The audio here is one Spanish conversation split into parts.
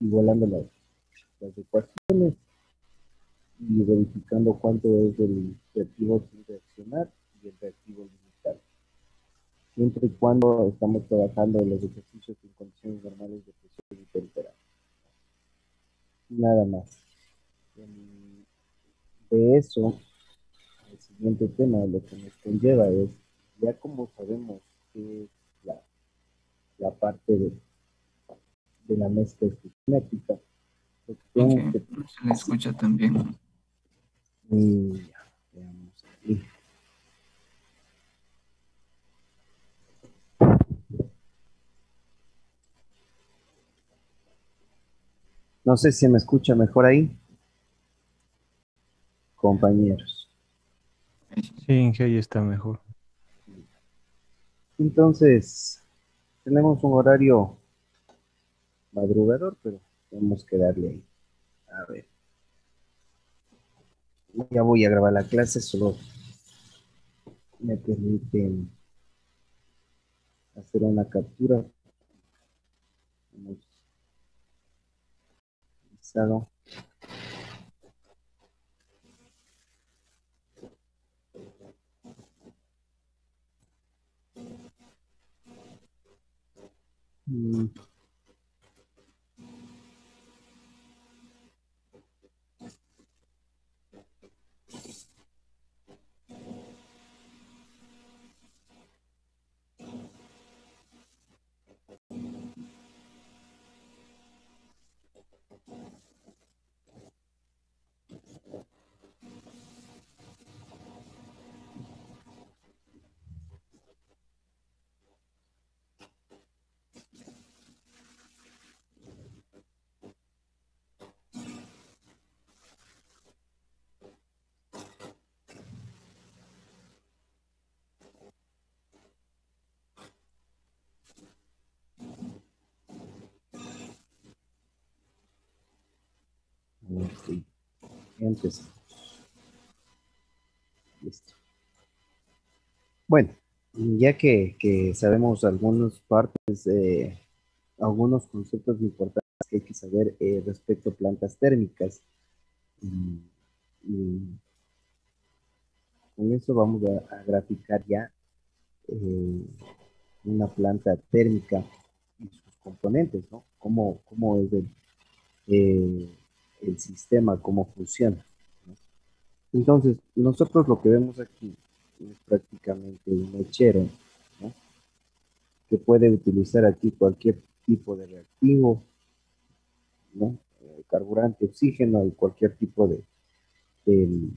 igualando las ecuaciones y verificando cuánto es el reactivo sin reaccionar y el reactivo limitado. Siempre y cuando estamos trabajando en los ejercicios en condiciones normales de presión y temperatura. Nada más. De eso, el siguiente tema, lo que nos conlleva es, ya como sabemos que es la parte de la mezcla estequiométrica, lo que Y tenemos que que... no se le escucha tan bien. Ya, veamos aquí. No sé si me escucha mejor ahí, compañeros. Sí, que ahí está mejor. Entonces, tenemos un horario madrugador, pero tenemos que darle ahí. A ver. Ya voy a grabar la clase, solo me permiten hacer una captura. Hemos realizado. Mm, ok, empezamos. Listo. Bueno, ya que sabemos algunas partes, algunos conceptos importantes que hay que saber respecto a plantas térmicas, y, y con eso vamos a graficar ya eh, una planta térmica y sus componentes, ¿no? Cómo es el sistema, cómo funciona, ¿no? Entonces, nosotros lo que vemos aquí es prácticamente un mechero, ¿no? Que puede utilizar aquí cualquier tipo de reactivo, ¿no? Carburante, oxígeno y cualquier tipo de, de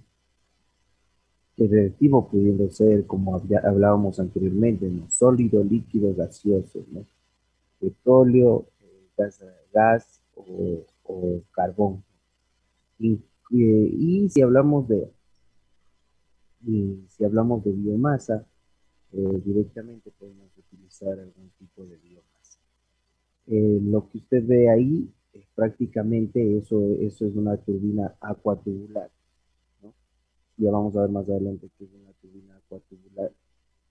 reactivo, pudiendo ser, como hablábamos anteriormente, ¿no? Sólido, líquido, gaseoso, ¿no? Petróleo, gas o carbón. Y, y si hablamos de biomasa, directamente podemos utilizar algún tipo de biomasa. Lo que usted ve ahí, prácticamente eso es una turbina acuatubular, ¿no? Ya vamos a ver más adelante qué es una turbina acuatubular.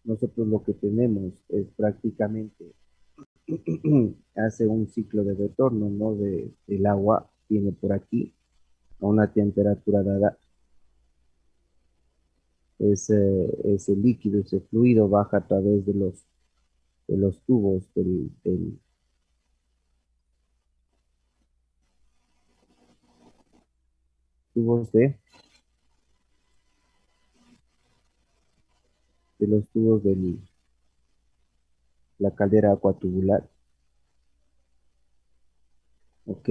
Nosotros lo que tenemos es prácticamente hace un ciclo de retorno, ¿no? Del agua viene por aquí a una temperatura dada. Ese líquido, ese fluido baja a través de los tubos tubos de los tubos de la caldera acuatubular, ¿ok?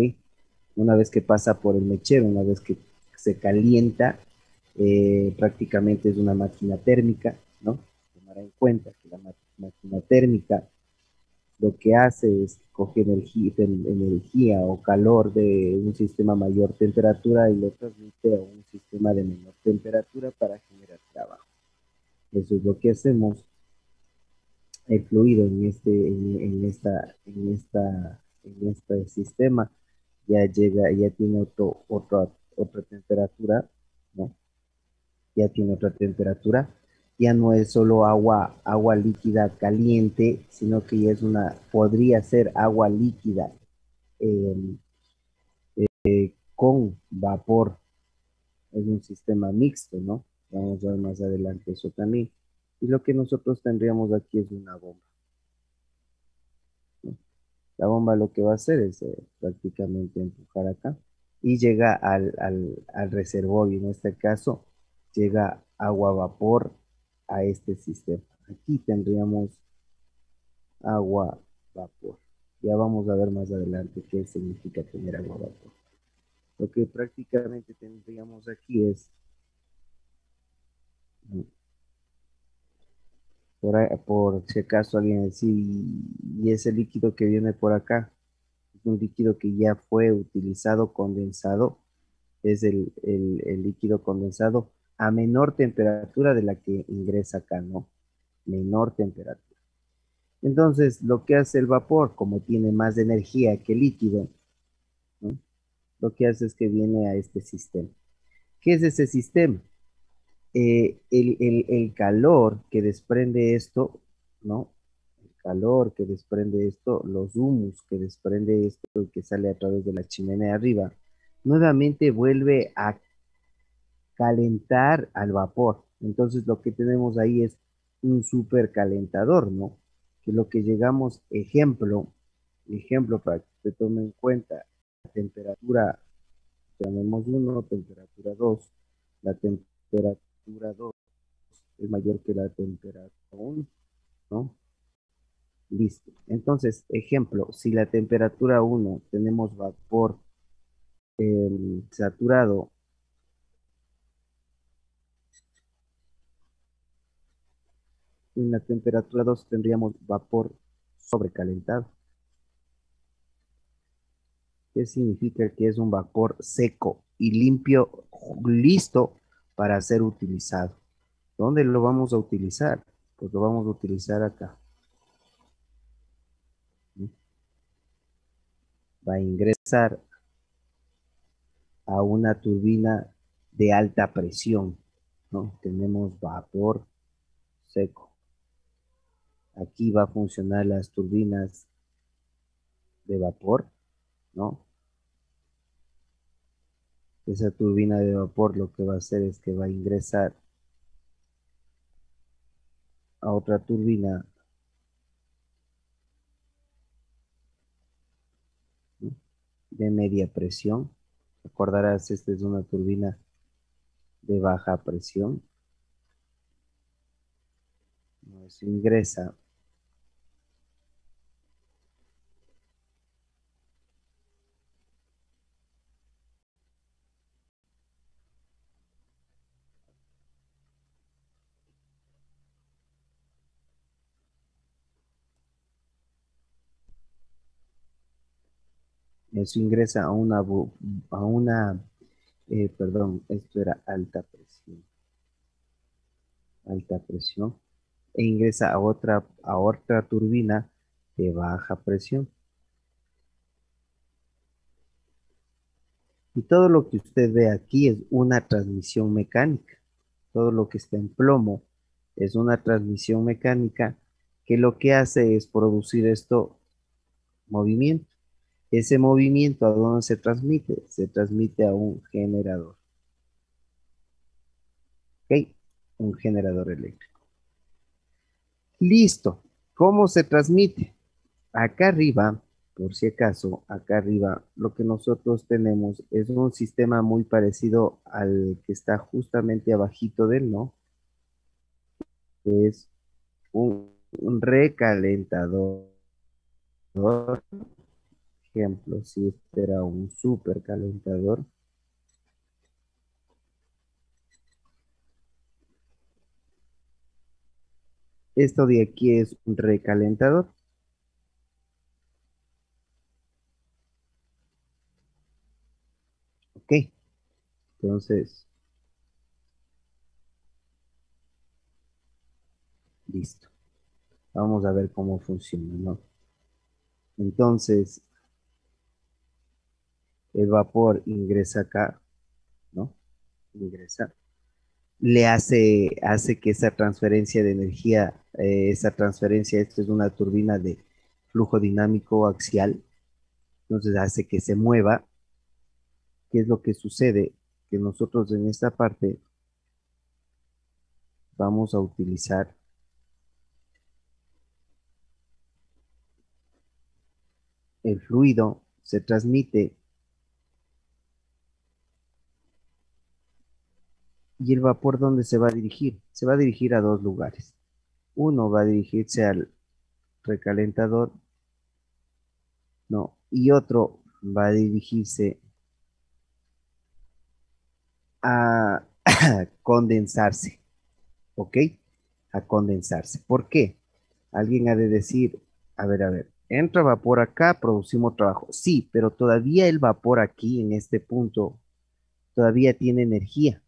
Una vez que pasa por el mechero, una vez que se calienta, prácticamente es una máquina térmica, ¿no? Tomar en cuenta que la máquina térmica lo que hace es coger energía o calor de un sistema a mayor temperatura y lo transmite a un sistema de menor temperatura para generar trabajo. Eso es lo que hacemos. El fluido en este sistema ya tiene otra temperatura, ¿no? Ya tiene otra temperatura, ya no es solo agua líquida caliente, sino que ya podría ser agua líquida eh, con vapor. Es un sistema mixto, ¿no? Vamos a ver más adelante eso también. Y lo que nosotros tendríamos aquí es una bomba, ¿no? La bomba lo que va a hacer es prácticamente empujar acá y llega al reservorio. En este caso, llega agua vapor a este sistema. Aquí tendríamos agua vapor. Ya vamos a ver más adelante qué significa tener agua vapor. Lo que prácticamente tendríamos aquí es, por si acaso alguien decir, y ese líquido que viene por acá, es un líquido que ya fue utilizado, condensado, es el líquido condensado a menor temperatura de la que ingresa acá, ¿no? Menor temperatura. Entonces, lo que hace el vapor, como tiene más energía que el líquido, ¿no? Lo que hace es que viene a este sistema. ¿Qué es ese sistema? El calor que desprende esto, ¿no? El calor que desprende esto, los humus que desprende esto y que sale a través de la chimenea arriba, nuevamente vuelve a calentar al vapor. Entonces lo que tenemos ahí es un supercalentador, ¿no? Que lo que llegamos, ejemplo para que se tome en cuenta, la temperatura, tenemos 1, temperatura 2, la temperatura 2 es mayor que la temperatura 1, ¿no? Listo. Entonces, ejemplo, si la temperatura 1 tenemos vapor saturado, en la temperatura 2 tendríamos vapor sobrecalentado. ¿Qué significa? Que es un vapor seco y limpio, listo para ser utilizado. ¿Dónde lo vamos a utilizar? Pues lo vamos a utilizar acá. Va a ingresar a una turbina de alta presión, ¿no? Tenemos vapor seco. Aquí va a funcionar las turbinas de vapor, ¿no? Esa turbina de vapor lo que va a hacer es que va a ingresar a otra turbina, ¿no? De media presión. Recordarás, esta es una turbina de baja presión. Eso ingresa. Eso ingresa perdón, esto era alta presión, e ingresa a otra turbina de baja presión. Y todo lo que usted ve aquí es una transmisión mecánica. Todo lo que está en plomo es una transmisión mecánica que lo que hace es producir esto movimiento. Ese movimiento, ¿a dónde se transmite? Se transmite a un generador. ¿Ok? Un generador eléctrico. Listo. ¿Cómo se transmite? Acá arriba, por si acaso, acá arriba, lo que nosotros tenemos es un sistema muy parecido al que está justamente abajito de él, ¿no? Que es un recalentador. Ejemplo, si este era un supercalentador, esto de aquí es un recalentador. Ok, entonces, listo. Vamos a ver cómo funciona, ¿no? Entonces, el vapor ingresa acá, ¿no? Ingresa. Le hace que esa transferencia de energía, esto es una turbina de flujo dinámico axial, entonces hace que se mueva, ¿qué es lo que sucede? Que nosotros en esta parte vamos a utilizar el fluido, se transmite y el vapor, ¿dónde se va a dirigir? Se va a dirigir a dos lugares. Uno va a dirigirse al recalentador, no, y otro va a dirigirse a condensarse, ¿ok? A condensarse. ¿Por qué? Alguien ha de decir, a ver, entra vapor acá, producimos trabajo. Sí, pero todavía el vapor aquí, en este punto, todavía tiene energía.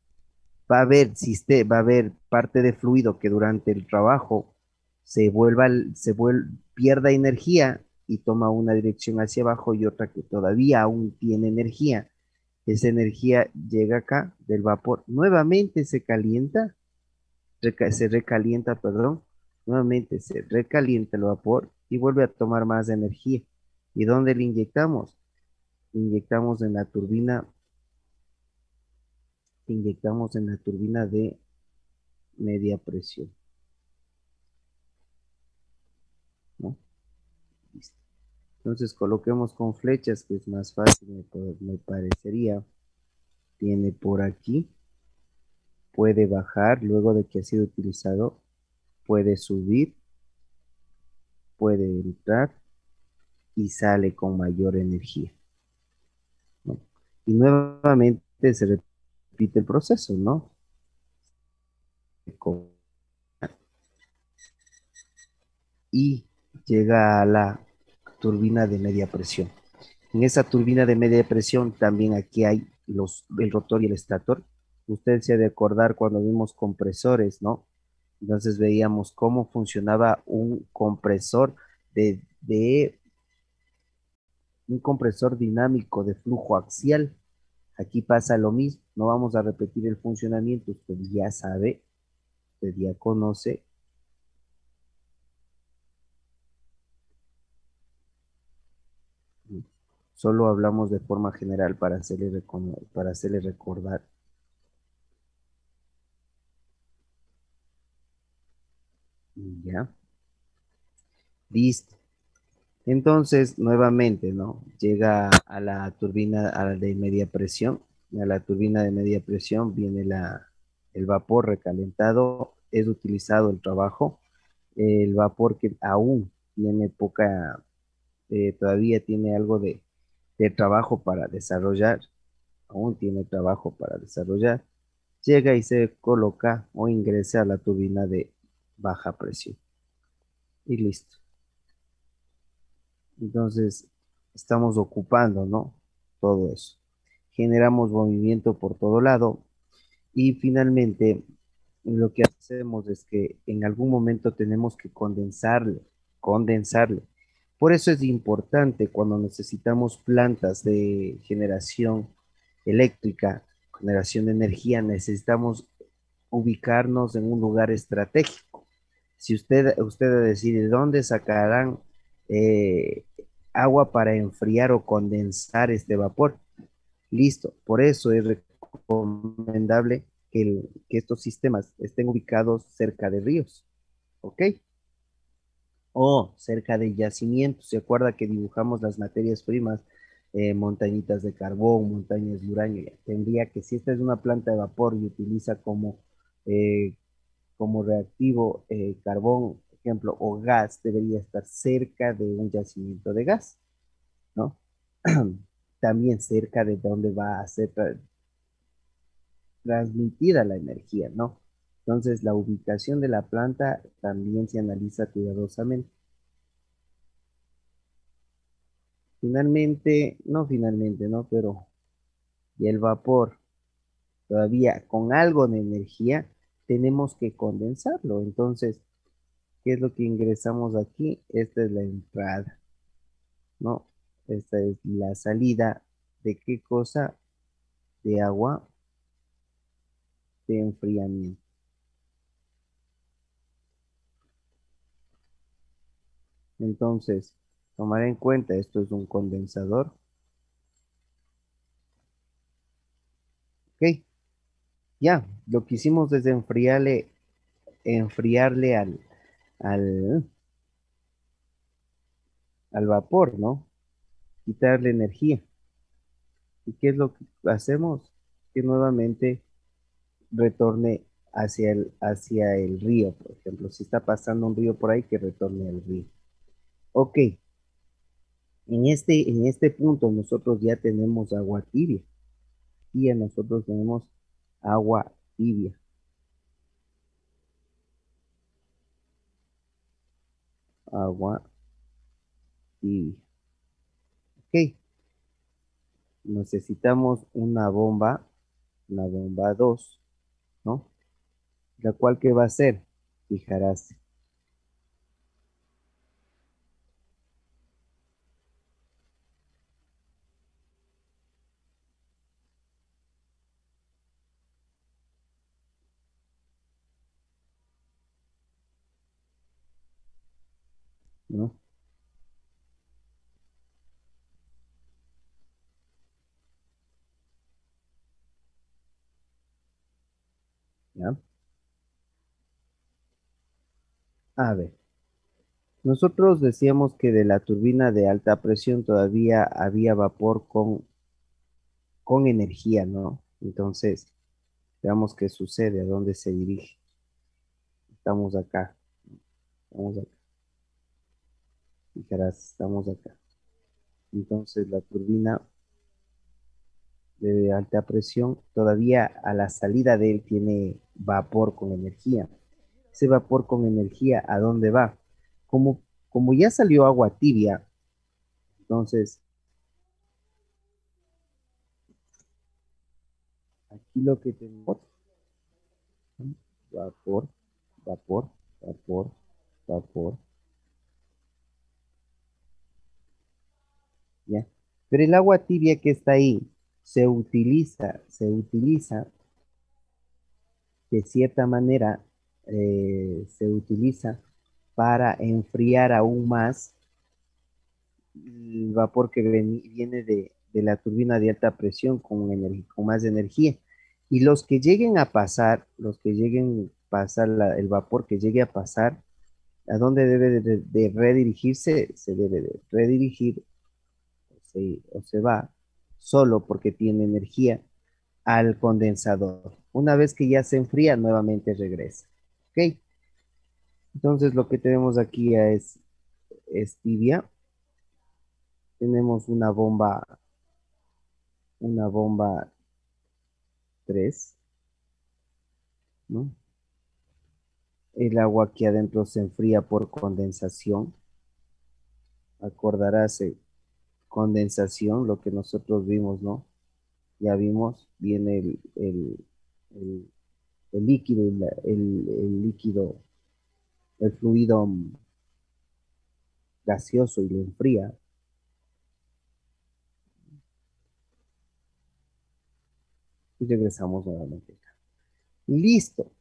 Va a haber parte de fluido que durante el trabajo pierda energía y toma una dirección hacia abajo y otra que todavía aún tiene energía. Esa energía llega acá del vapor, nuevamente se calienta, se recalienta, perdón, nuevamente se recalienta el vapor y vuelve a tomar más energía. ¿Y dónde le inyectamos? Inyectamos en la turbina, inyectamos en la turbina de media presión, ¿no? Listo. Entonces coloquemos con flechas, que es más fácil, me parecería. Tiene por aquí, puede bajar luego de que ha sido utilizado, puede subir, puede entrar y sale con mayor energía, ¿no? Y nuevamente se repite el proceso, ¿no? Y llega a la turbina de media presión. En esa turbina de media presión también aquí hay el rotor y el estator. Usted se ha de acordar cuando vimos compresores, ¿no? Entonces veíamos cómo funcionaba de un compresor dinámico de flujo axial. Aquí pasa lo mismo, no vamos a repetir el funcionamiento, usted ya sabe, usted ya conoce. Solo hablamos de forma general para hacerle recordar. Ya, listo. Entonces, nuevamente, ¿no? Llega a la turbina de media presión. A la turbina de media presión viene el vapor recalentado, es utilizado el trabajo. El vapor que aún tiene todavía tiene algo de trabajo para desarrollar, aún tiene trabajo para desarrollar, llega y se coloca o ingresa a la turbina de baja presión. Y listo. Entonces, estamos ocupando, ¿no? Todo eso. Generamos movimiento por todo lado y finalmente lo que hacemos es que en algún momento tenemos que condensarle. Por eso es importante cuando necesitamos plantas de generación eléctrica, generación de energía, necesitamos ubicarnos en un lugar estratégico. Si usted decide dónde sacarán eh, agua para enfriar o condensar este vapor, listo. Por eso es recomendable que estos sistemas estén ubicados cerca de ríos, ¿ok? O cerca de yacimientos. ¿Se acuerda que dibujamos las materias primas? Montañitas de carbón, montañas de uranio. Tendría que, si esta es una planta de vapor y utiliza eh, como reactivo carbón, por ejemplo, o gas, debería estar cerca de un yacimiento de gas, ¿no? También cerca de donde va a ser transmitida la energía, ¿no? Entonces, la ubicación de la planta también se analiza cuidadosamente. Finalmente, ¿no? Pero, y el vapor, todavía con algo de energía, tenemos que condensarlo. Entonces, ¿qué es lo que ingresamos aquí? Esta es la entrada, ¿no? Esta es la salida de qué cosa? De agua de enfriamiento. Entonces, tomar en cuenta, esto es un condensador. ¿Ok? Ya, lo que hicimos es enfriarle al, al vapor, ¿no? Quitarle energía. ¿Y qué es lo que hacemos? Que nuevamente retorne hacia el río, por ejemplo. Si está pasando un río por ahí, que retorne al río. Ok, en este punto nosotros ya tenemos agua tibia. Y en nosotros tenemos agua tibia. Agua tibia. Ok, necesitamos una bomba 2, ¿no? La cual, ¿qué va a hacer? Fijarás, ¿no? ¿Ya? A ver, nosotros decíamos que de la turbina de alta presión todavía había vapor con energía, ¿no? Entonces, veamos qué sucede, a dónde se dirige. Estamos acá, estamos acá, fijarás, estamos acá. Entonces, la turbina de alta presión todavía a la salida de él tiene vapor con energía. Ese vapor con energía, ¿a dónde va? Como ya salió agua tibia, entonces aquí lo que tenemos, ¿no? Vapor, vapor, vapor, vapor, ¿ya? Pero el agua tibia que está ahí se utiliza de cierta manera, se utiliza para enfriar aún más el vapor que viene de la turbina de alta presión con más energía. Y los que lleguen a pasar el vapor que llegue a pasar, ¿a dónde debe de redirigirse? Se debe de redirigir o se va solo porque tiene energía al condensador. Una vez que ya se enfría, nuevamente regresa. ¿Ok? Entonces lo que tenemos aquí es tibia. Tenemos una bomba 3, ¿no? El agua aquí adentro se enfría por condensación. Acordarás, condensación, lo que nosotros vimos, ¿no? Ya vimos, viene el- el líquido, el líquido, el fluido gaseoso y lo enfría. Y regresamos nuevamente acá. Listo.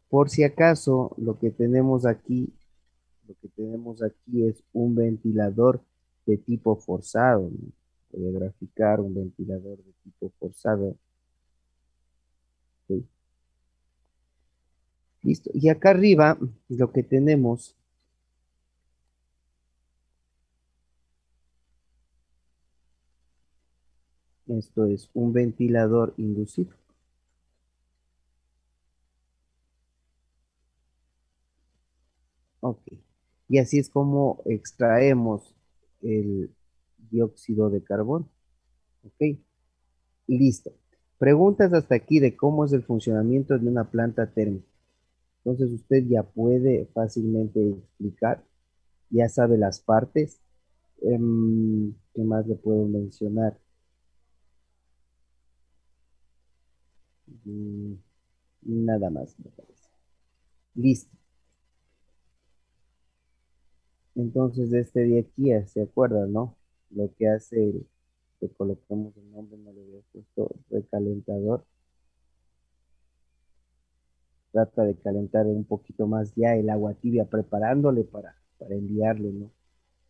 Por si acaso, lo que tenemos aquí es un ventilador de tipo forzado, ¿no? Voy a graficar un ventilador de tipo forzado. ¿Ok? Listo. Y acá arriba lo que tenemos, esto es un ventilador inducido. Ok. Y así es como extraemos el dióxido de carbono. Ok. Listo. Preguntas hasta aquí de cómo es el funcionamiento de una planta térmica. Entonces usted ya puede fácilmente explicar, ya sabe las partes. ¿Qué más le puedo mencionar? Mm, Nada más, me parece. Listo. Entonces, de este de aquí, ¿se acuerdan, no? Lo que hace, que colocamos el nombre, no le había puesto, recalentador. Trata de calentar un poquito más ya el agua tibia, preparándole para enviarle, ¿no?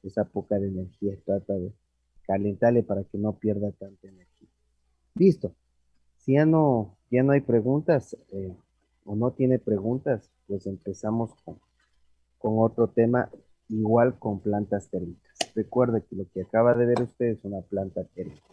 Esa poca de energía. Trata de calentarle para que no pierda tanta energía. Listo. Si ya no hay preguntas o no tiene preguntas, pues empezamos con otro tema, igual con plantas térmicas. Recuerde que lo que acaba de ver usted es una planta térmica.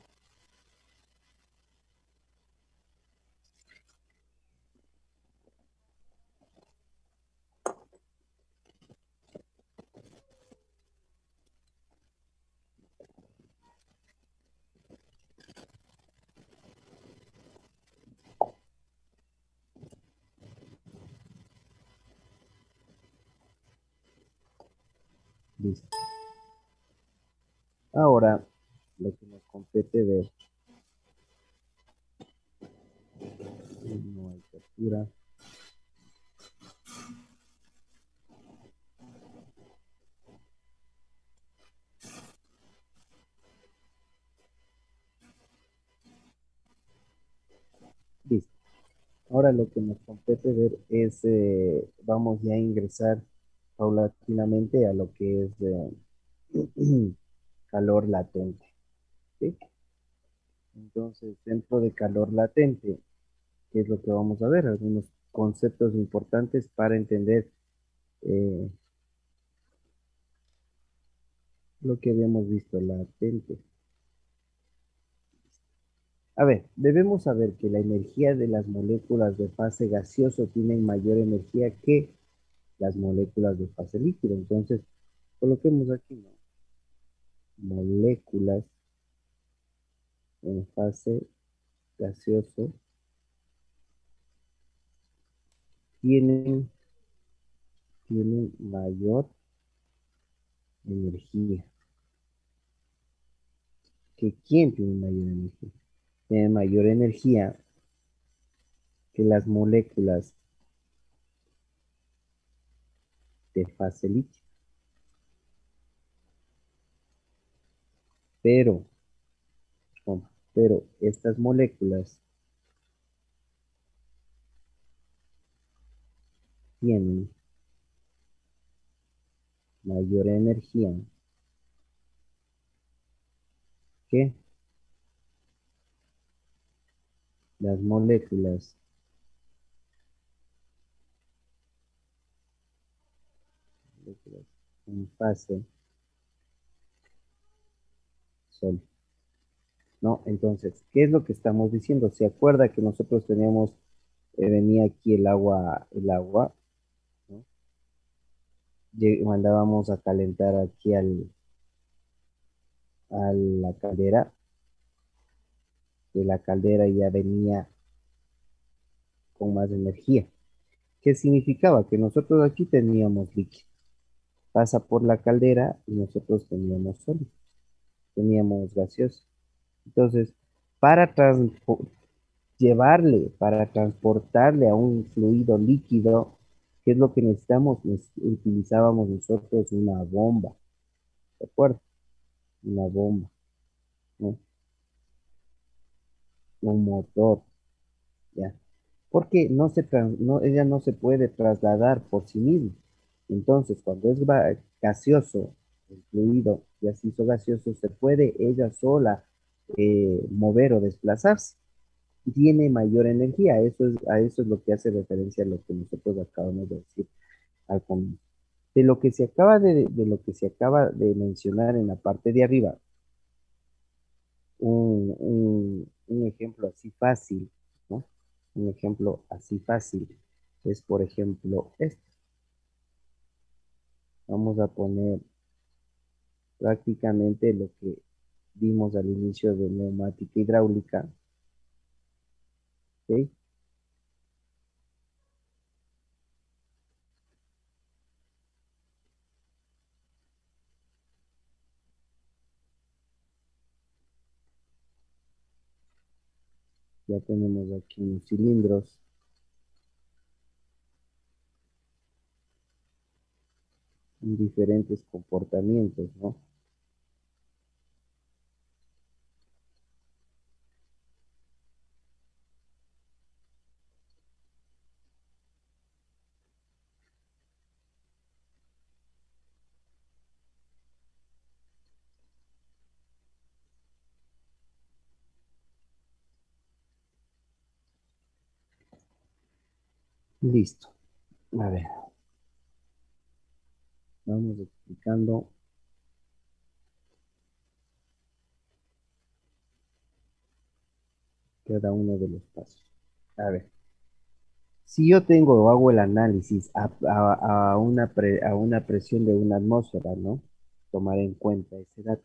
Listo. Ahora, lo que nos compete ver, no hay captura. Listo. Ahora lo que nos compete ver es, vamos ya a ingresar paulatinamente a lo que es calor latente. ¿Sí? Entonces, dentro de calor latente, ¿qué es lo que vamos a ver? Algunos conceptos importantes para entender eh, lo que habíamos visto, latente. A ver, debemos saber que la energía de las moléculas de fase gaseoso tienen mayor energía que las moléculas de fase líquido. Entonces, coloquemos aquí, ¿no? Moléculas en fase gaseoso tienen, tienen mayor energía. ¿Que quién tiene mayor energía? Tiene mayor energía que las moléculas de fase líquida. Pero, pero estas moléculas tienen mayor energía que las moléculas en fase sólida. ¿No? Entonces, ¿qué es lo que estamos diciendo? ¿Se acuerda que nosotros teníamos, venía aquí el agua, ¿no? Mandábamos a calentar aquí a la caldera, de la caldera ya venía con más energía. ¿Qué significaba? Que nosotros aquí teníamos líquido, pasa por la caldera y nosotros teníamos sólido, teníamos gaseoso. Entonces, para llevarle, para transportarle a un fluido líquido, ¿qué es lo que necesitamos? Utilizábamos nosotros una bomba, ¿de acuerdo? Una bomba, ¿no? Un motor, ¿ya? Porque ella no se puede trasladar por sí misma. Entonces, cuando es gaseoso, el fluido ya se hizo gaseoso, se puede ella sola mover o desplazarse. Tiene mayor energía. A eso es lo que hace referencia a lo que nosotros acabamos de decir al comienzo. De lo que se acaba de mencionar en la parte de arriba, un ejemplo así fácil, ¿no? Un ejemplo así fácil es, por ejemplo, este. Vamos a poner prácticamente lo que vimos al inicio de neumática hidráulica, ¿ok? Ya tenemos aquí unos cilindros en diferentes comportamientos, ¿no? Listo. A ver, vamos explicando cada uno de los pasos. A ver, si yo tengo o hago el análisis a una presión de una atmósfera, ¿no? Tomar en cuenta ese dato.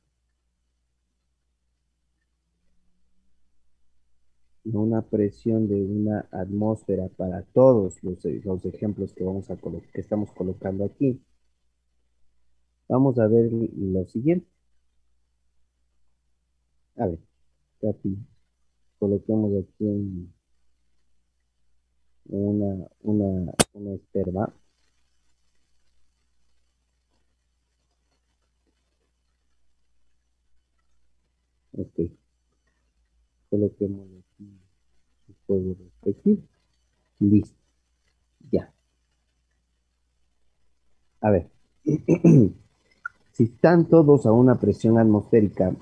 Una presión de una atmósfera para todos los ejemplos que que estamos colocando aquí. Vamos a ver lo siguiente. A ver, Katy, coloquemos aquí una esperma. Ok, coloquemos aquí su juego respectivo. Listo, ya. A ver, si están todos a una presión atmosférica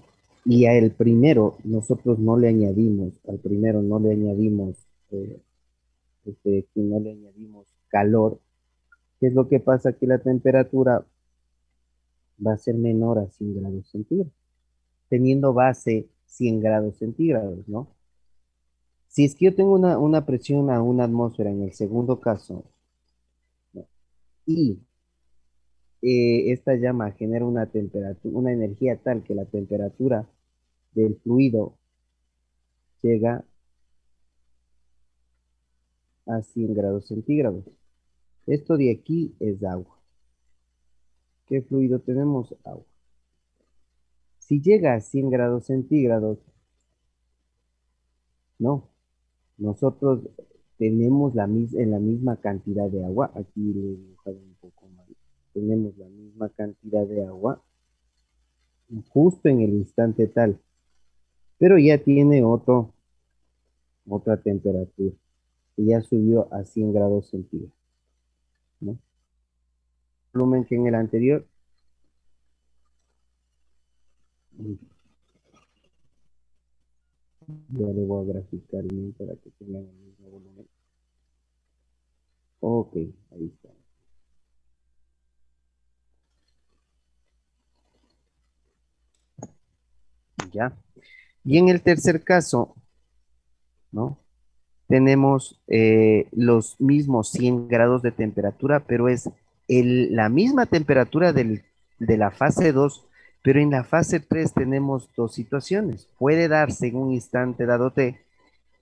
y a el primero nosotros no le añadimos, al primero no le añadimos, que no le añadimos calor, ¿qué es lo que pasa? Que la temperatura va a ser menor a 100 grados centígrados, teniendo base 100 grados centígrados, ¿no? Si es que yo tengo una presión a una atmósfera en el segundo caso, ¿no? Y esta llama genera una temperatura, una energía tal que la temperatura del fluido llega a 100 grados centígrados. Esto de aquí es agua. ¿Qué fluido tenemos? Agua. Si llega a 100 grados centígrados, no, nosotros tenemos en la misma cantidad de agua, aquí le he dibujado un poco mal, tenemos la misma cantidad de agua justo en el instante tal, pero ya tiene otra temperatura, que ya subió a 100 grados centígrados, ¿no? Volumen que en el anterior, ya le voy a graficar bien para que tengan el mismo volumen. Ok, ahí está. Ya. Y en el tercer caso, ¿no? Tenemos los mismos 100 grados de temperatura, pero es la misma temperatura de la fase 2, pero en la fase 3 tenemos dos situaciones. Puede darse en un instante dado T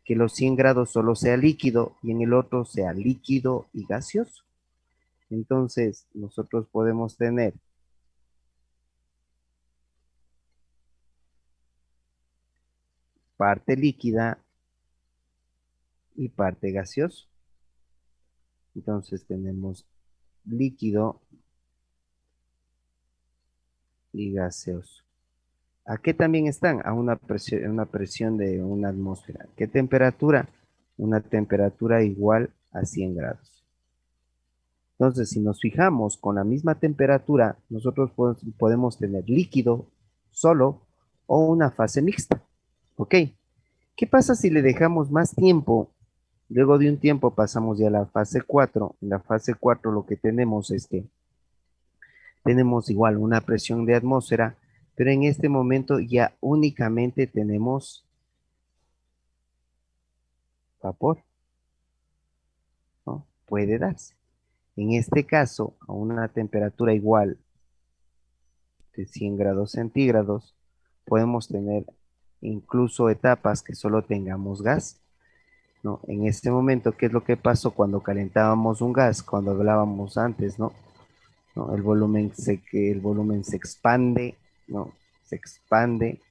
que los 100 grados solo sea líquido y en el otro sea líquido y gaseoso. Entonces, nosotros podemos tener parte líquida y parte gaseoso. Entonces tenemos líquido y gaseoso. ¿A qué también están? A una presión de una atmósfera. ¿Qué temperatura? Una temperatura igual a 100 grados. Entonces, si nos fijamos con la misma temperatura, nosotros podemos tener líquido solo o una fase mixta. ¿Ok? ¿Qué pasa si le dejamos más tiempo? Luego de un tiempo pasamos ya a la fase 4. En la fase 4 lo que tenemos es que tenemos igual una presión de atmósfera, pero en este momento ya únicamente tenemos vapor, ¿no? Puede darse. En este caso, a una temperatura igual de 100 grados centígrados, podemos tener incluso etapas que solo tengamos gas, ¿no? En este momento, ¿qué es lo que pasó cuando calentábamos un gas? Cuando hablábamos antes, ¿no? ¿No? El volumen se expande, ¿no? Se expande.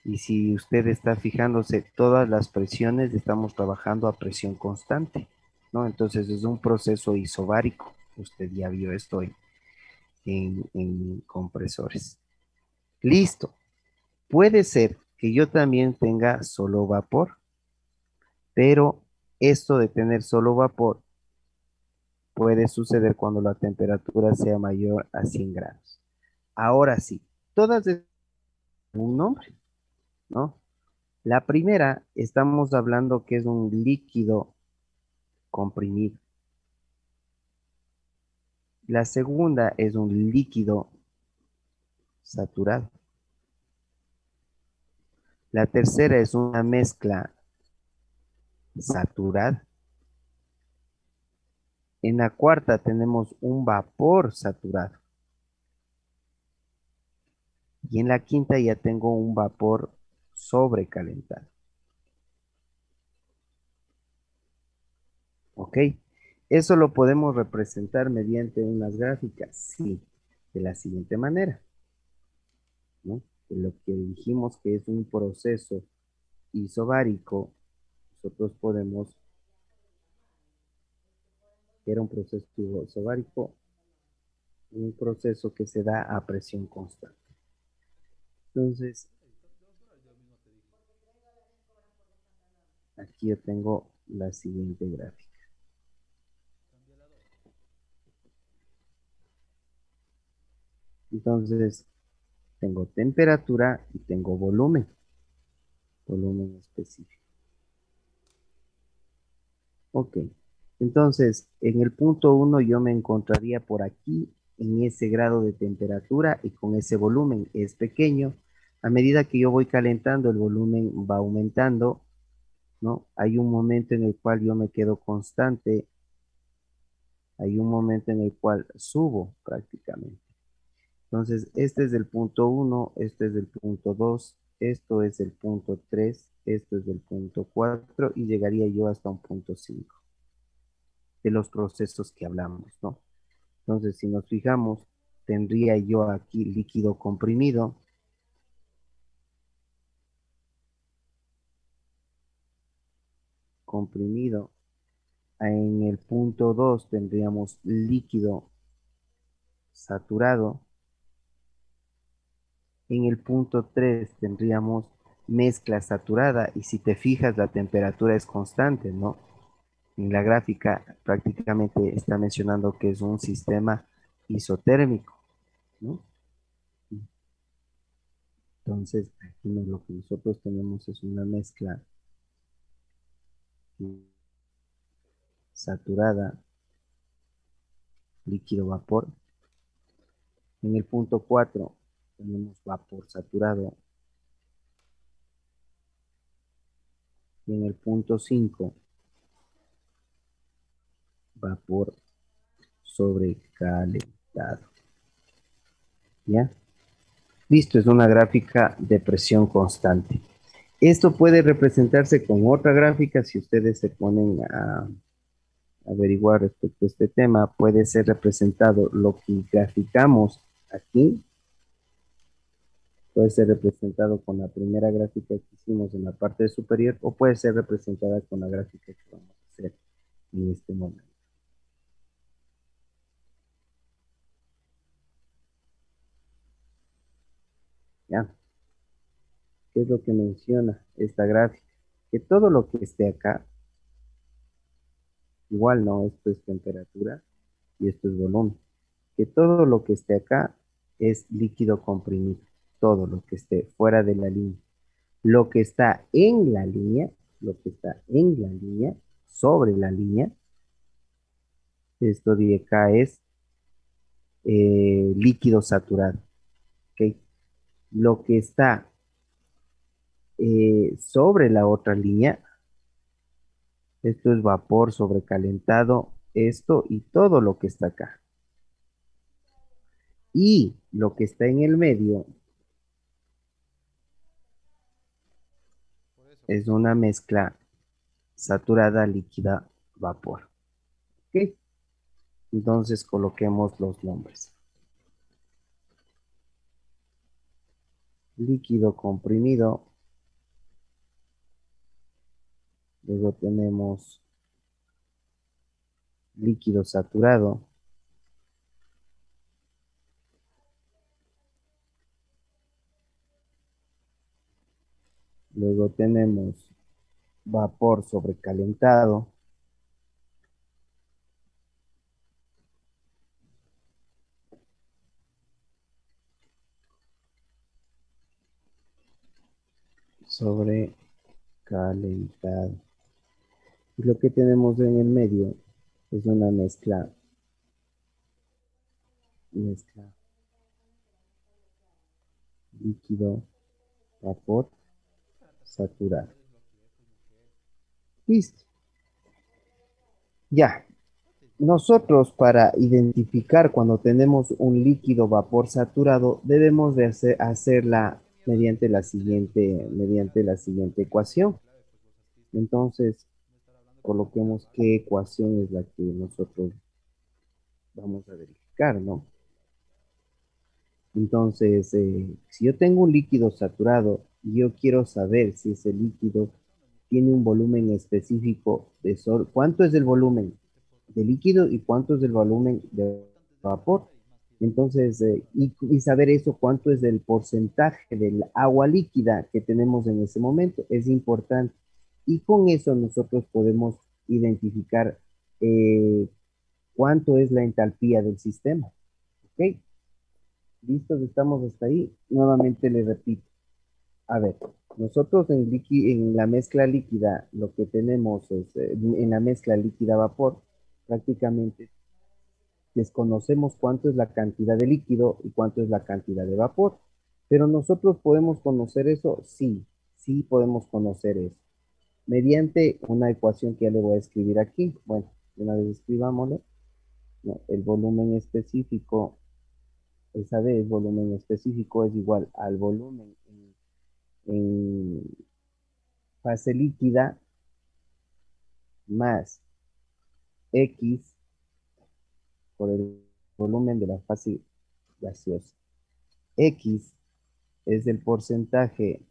Y si usted está fijándose, todas las presiones estamos trabajando a presión constante, ¿no? Entonces es un proceso isobárico. Usted ya vio esto en compresores. Listo. Puede ser que yo también tenga solo vapor, pero esto de tener solo vapor puede suceder cuando la temperatura sea mayor a 100 grados. Ahora sí, todas tienen un nombre, ¿no? La primera, estamos hablando que es un líquido comprimido. La segunda es un líquido saturado. La tercera es una mezcla saturada. En la cuarta tenemos un vapor saturado. Y en la quinta ya tengo un vapor sobrecalentado. ¿Ok? Eso lo podemos representar mediante unas gráficas. Sí, de la siguiente manera, ¿no? De lo que dijimos que es un proceso isobárico, nosotros podemos, que era un proceso isobárico, un proceso que se da a presión constante. Entonces, aquí yo tengo la siguiente gráfica. Entonces, tengo temperatura y tengo volumen específico. Ok, entonces en el punto 1 yo me encontraría por aquí en ese grado de temperatura y con ese volumen es pequeño. A medida que yo voy calentando, el volumen va aumentando, ¿no? Hay un momento en el cual yo me quedo constante, hay un momento en el cual subo prácticamente. Entonces, este es el punto 1, este es el punto 2, esto es el punto 3, esto es el punto 4 y llegaría yo hasta un punto 5 de los procesos que hablamos, ¿no? Entonces, si nos fijamos, tendría yo aquí líquido comprimido. Comprimido. En el punto 2 tendríamos líquido saturado. En el punto 3 tendríamos mezcla saturada y si te fijas la temperatura es constante, ¿no? En la gráfica prácticamente está mencionando que es un sistema isotérmico, ¿no? Entonces, aquí lo que nosotros tenemos es una mezcla saturada, líquido vapor. En el punto 4 tenemos vapor saturado. Y en el punto 5 vapor sobrecalentado. ¿Ya? Listo, es una gráfica de presión constante. Esto puede representarse con otra gráfica si ustedes se ponen a averiguar respecto a este tema. Puede ser representado lo que graficamos aquí. Puede ser representado con la primera gráfica que hicimos en la parte superior o puede ser representada con la gráfica que vamos a hacer en este momento. ¿Ya? ¿Qué es lo que menciona esta gráfica? Que todo lo que esté acá, igual no, esto es temperatura y esto es volumen. Que todo lo que esté acá es líquido comprimido. Todo lo que esté fuera de la línea. Lo que está en la línea, lo que está en la línea, sobre la línea, esto de acá es líquido saturado. ¿Ok? Lo que está sobre la otra línea, esto es vapor sobrecalentado, esto y todo lo que está acá. Y lo que está en el medio es una mezcla saturada, líquida, vapor. ¿Ok? Entonces coloquemos los nombres. Líquido comprimido. Luego tenemos líquido saturado. Luego tenemos vapor sobrecalentado. Sobrecalentado. Y lo que tenemos en el medio es una mezcla mezcla líquido, vapor, saturado. Listo. Ya. Nosotros para identificar cuando tenemos un líquido vapor saturado debemos de hacerla mediante la siguiente ecuación. Entonces, coloquemos qué ecuación es la que nosotros vamos a verificar, ¿no? Entonces, si yo tengo un líquido saturado y yo quiero saber si ese líquido tiene un volumen específico de sol, ¿cuánto es el volumen de líquido y cuánto es el volumen de vapor? Entonces, y saber eso, cuánto es el porcentaje del agua líquida que tenemos en ese momento, es importante. Y con eso nosotros podemos identificar eh, cuánto es la entalpía del sistema. ¿Ok? ¿Listos? Estamos hasta ahí. Nuevamente le repito. A ver, nosotros en la mezcla líquida, lo que tenemos es, en la mezcla líquida-vapor, prácticamente desconocemos cuánto es la cantidad de líquido y cuánto es la cantidad de vapor. Pero nosotros podemos conocer eso, sí, sí podemos conocer eso. Mediante una ecuación que ya le voy a escribir aquí. Bueno, una vez escribámosle, ¿no? El volumen específico, esa vez, volumen específico es igual al volumen en fase líquida más X por el volumen de la fase gaseosa. X es el porcentaje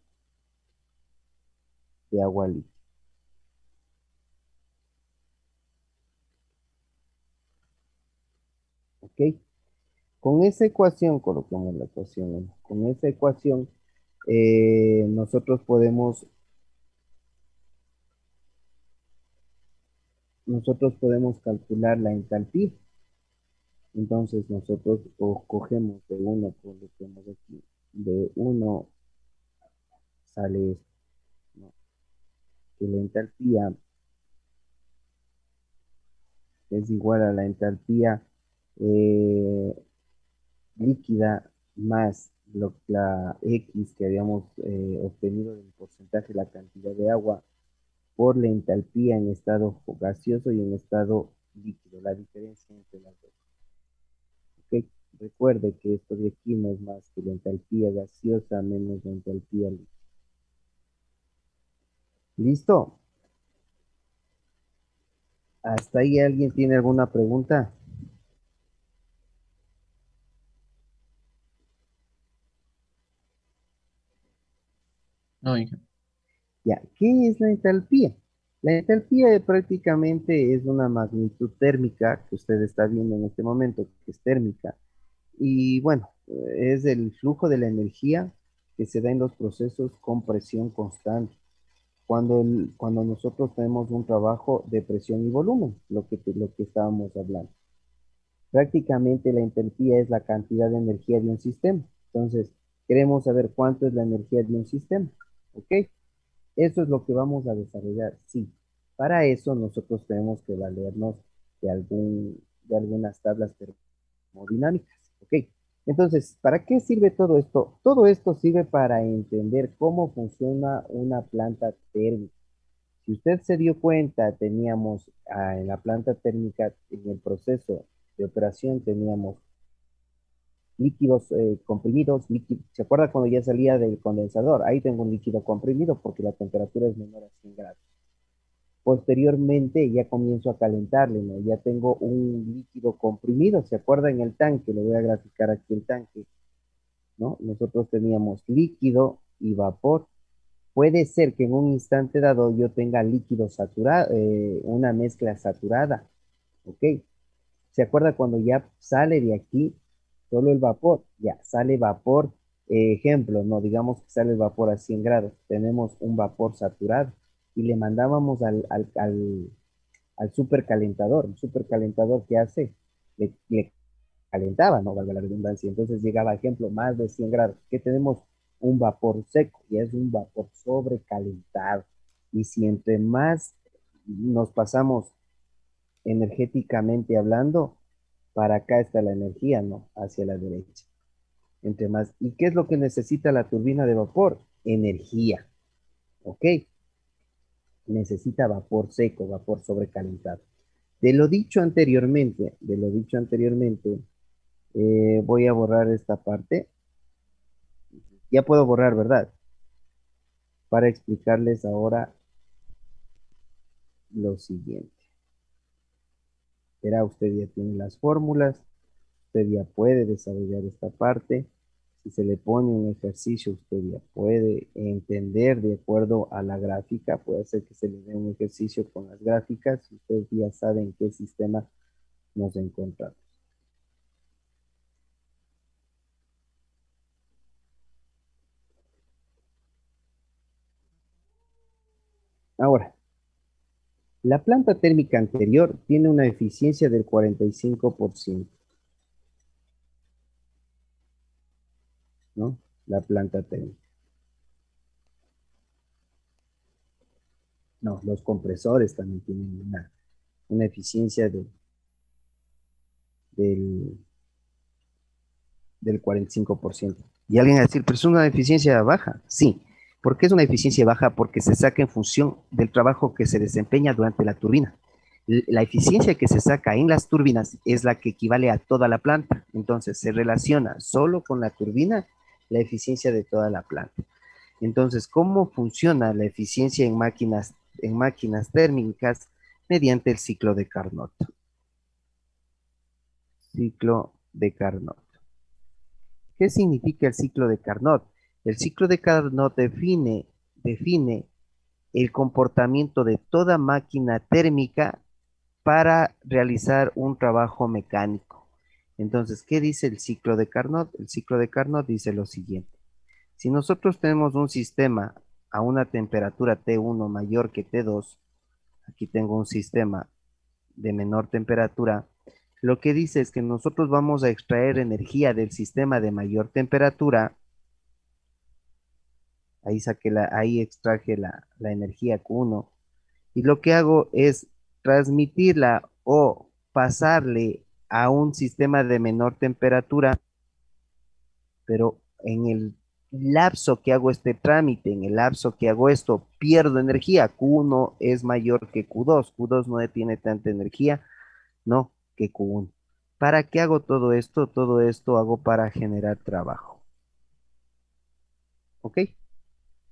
de agua líquida. ¿Ok? Con esa ecuación, colocamos la ecuación 1. Con esa ecuación, nosotros podemos calcular la entalpía. Entonces nosotros cogemos de 1, coloquemos aquí, de 1 sale esto, ¿no? Que la entalpía es igual a la entalpía eh, líquida más la X que habíamos obtenido del porcentaje, la cantidad de agua por la entalpía en estado gaseoso y en estado líquido, la diferencia entre las dos. ¿Ok? Recuerde que esto de aquí no es más que la entalpía gaseosa menos la entalpía líquida. ¿Listo? ¿Hasta ahí alguien tiene alguna pregunta? No, Inge. Ya, ¿qué es la entalpía? La entalpía prácticamente es una magnitud térmica que usted está viendo en este momento, que es térmica. Y bueno, es el flujo de la energía que se da en los procesos con presión constante. Cuando nosotros tenemos un trabajo de presión y volumen, lo que estábamos hablando. Prácticamente la entalpía es la cantidad de energía de un sistema. Entonces, queremos saber cuánto es la energía de un sistema. ¿Ok? Eso es lo que vamos a desarrollar, sí. Para eso nosotros tenemos que valernos de algunas tablas termodinámicas. ¿Ok? Entonces, ¿para qué sirve todo esto? Todo esto sirve para entender cómo funciona una planta térmica. Si usted se dio cuenta, teníamos en la planta térmica, en el proceso de operación, teníamos líquidos comprimidos, ¿se acuerda cuando ya salía del condensador? Ahí tengo un líquido comprimido porque la temperatura es menor a 100 grados. Posteriormente ya comienzo a calentarle, ¿no? Ya tengo un líquido comprimido, ¿se acuerda en el tanque? Le voy a graficar aquí el tanque, ¿no? Nosotros teníamos líquido y vapor. Puede ser que en un instante dado yo tenga líquido saturado, una mezcla saturada, ¿ok? ¿Se acuerda cuando ya sale de aquí solo el vapor? Ya sale vapor, ejemplo, no digamos que sale el vapor a 100 grados, tenemos un vapor saturado y le mandábamos al supercalentador. El supercalentador, ¿qué hace? Le calentaba, ¿no? Valga la redundancia. Entonces llegaba, ejemplo, más de 100 grados. Que tenemos un vapor seco y es un vapor sobrecalentado. Y si entre más nos pasamos energéticamente hablando, Para acá está la energía, ¿no? Hacia la derecha. Entre más. ¿Y qué es lo que necesita la turbina de vapor? Energía. ¿Ok? Necesita vapor seco, vapor sobrecalentado. De lo dicho anteriormente, voy a borrar esta parte. Ya puedo borrar, ¿verdad? Para explicarles ahora lo siguiente. Verá, usted ya tiene las fórmulas, usted ya puede desarrollar esta parte. Si se le pone un ejercicio, usted ya puede entender de acuerdo a la gráfica. Puede ser que se le dé un ejercicio con las gráficas. Usted ya sabe en qué sistema nos encontramos. Ahora, la planta térmica anterior tiene una eficiencia del 45%, ¿no? La planta térmica. No, los compresores también tienen una eficiencia del, del 45%. Y alguien va a decir, pero es una eficiencia baja. Sí. ¿Por qué es una eficiencia baja? Porque se saca en función del trabajo que se desempeña durante la turbina. La eficiencia que se saca en las turbinas es la que equivale a toda la planta. Entonces, se relaciona solo con la turbina la eficiencia de toda la planta. Entonces, ¿cómo funciona la eficiencia en máquinas térmicas? Mediante el ciclo de Carnot. Ciclo de Carnot. ¿Qué significa el ciclo de Carnot? El ciclo de Carnot define el comportamiento de toda máquina térmica para realizar un trabajo mecánico. Entonces, ¿qué dice el ciclo de Carnot? El ciclo de Carnot dice lo siguiente. Si nosotros tenemos un sistema a una temperatura T1 mayor que T2, aquí tengo un sistema de menor temperatura, lo que dice es que nosotros vamos a extraer energía del sistema de mayor temperatura. Ahí extraje la energía Q1 y lo que hago es transmitirla o pasarle a un sistema de menor temperatura, pero en el lapso que hago este trámite, en el lapso que hago esto, pierdo energía. Q1 es mayor que Q2. Q2 no tiene tanta energía, no, que Q1. ¿Para qué hago todo esto? Todo esto hago para generar trabajo. ¿Ok?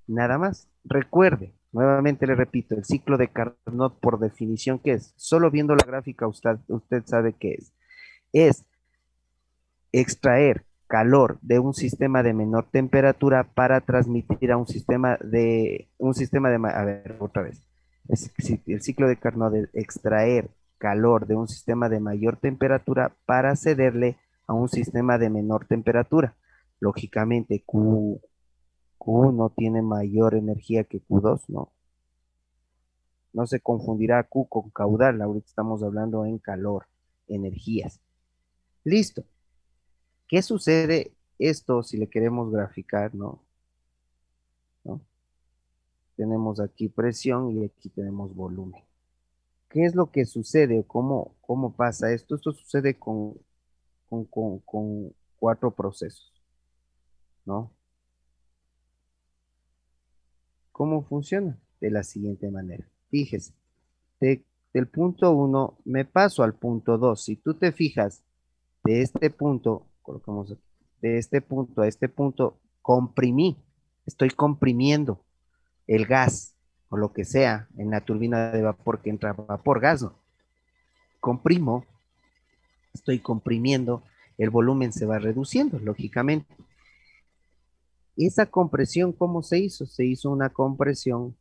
Nada más. Recuerde, nuevamente le repito, el ciclo de Carnot por definición, ¿qué es? Solo viendo la gráfica usted sabe qué es. Es extraer calor de un sistema de menor temperatura para transmitir a a ver, otra vez. El ciclo de Carnot es extraer calor de un sistema de mayor temperatura para cederle a un sistema de menor temperatura. Lógicamente, Q1 tiene mayor energía que Q2, ¿no? No se confundirá Q con caudal, ahorita estamos hablando en calor, energías. Listo. ¿Qué sucede esto si le queremos graficar, ¿no? ¿No? Tenemos aquí presión y aquí tenemos volumen. ¿Qué es lo que sucede? ¿Cómo pasa esto? Esto sucede con cuatro procesos, ¿no? ¿Cómo funciona? De la siguiente manera. Fíjese, del punto 1 me paso al punto 2. Si tú te fijas, de este punto, colocamos aquí, de este punto a este punto, estoy comprimiendo el gas o lo que sea en la turbina de vapor que entra vapor gas, ¿no? Comprimo, estoy comprimiendo, el volumen se va reduciendo, lógicamente. Esa compresión, ¿cómo se hizo? Se hizo una compresión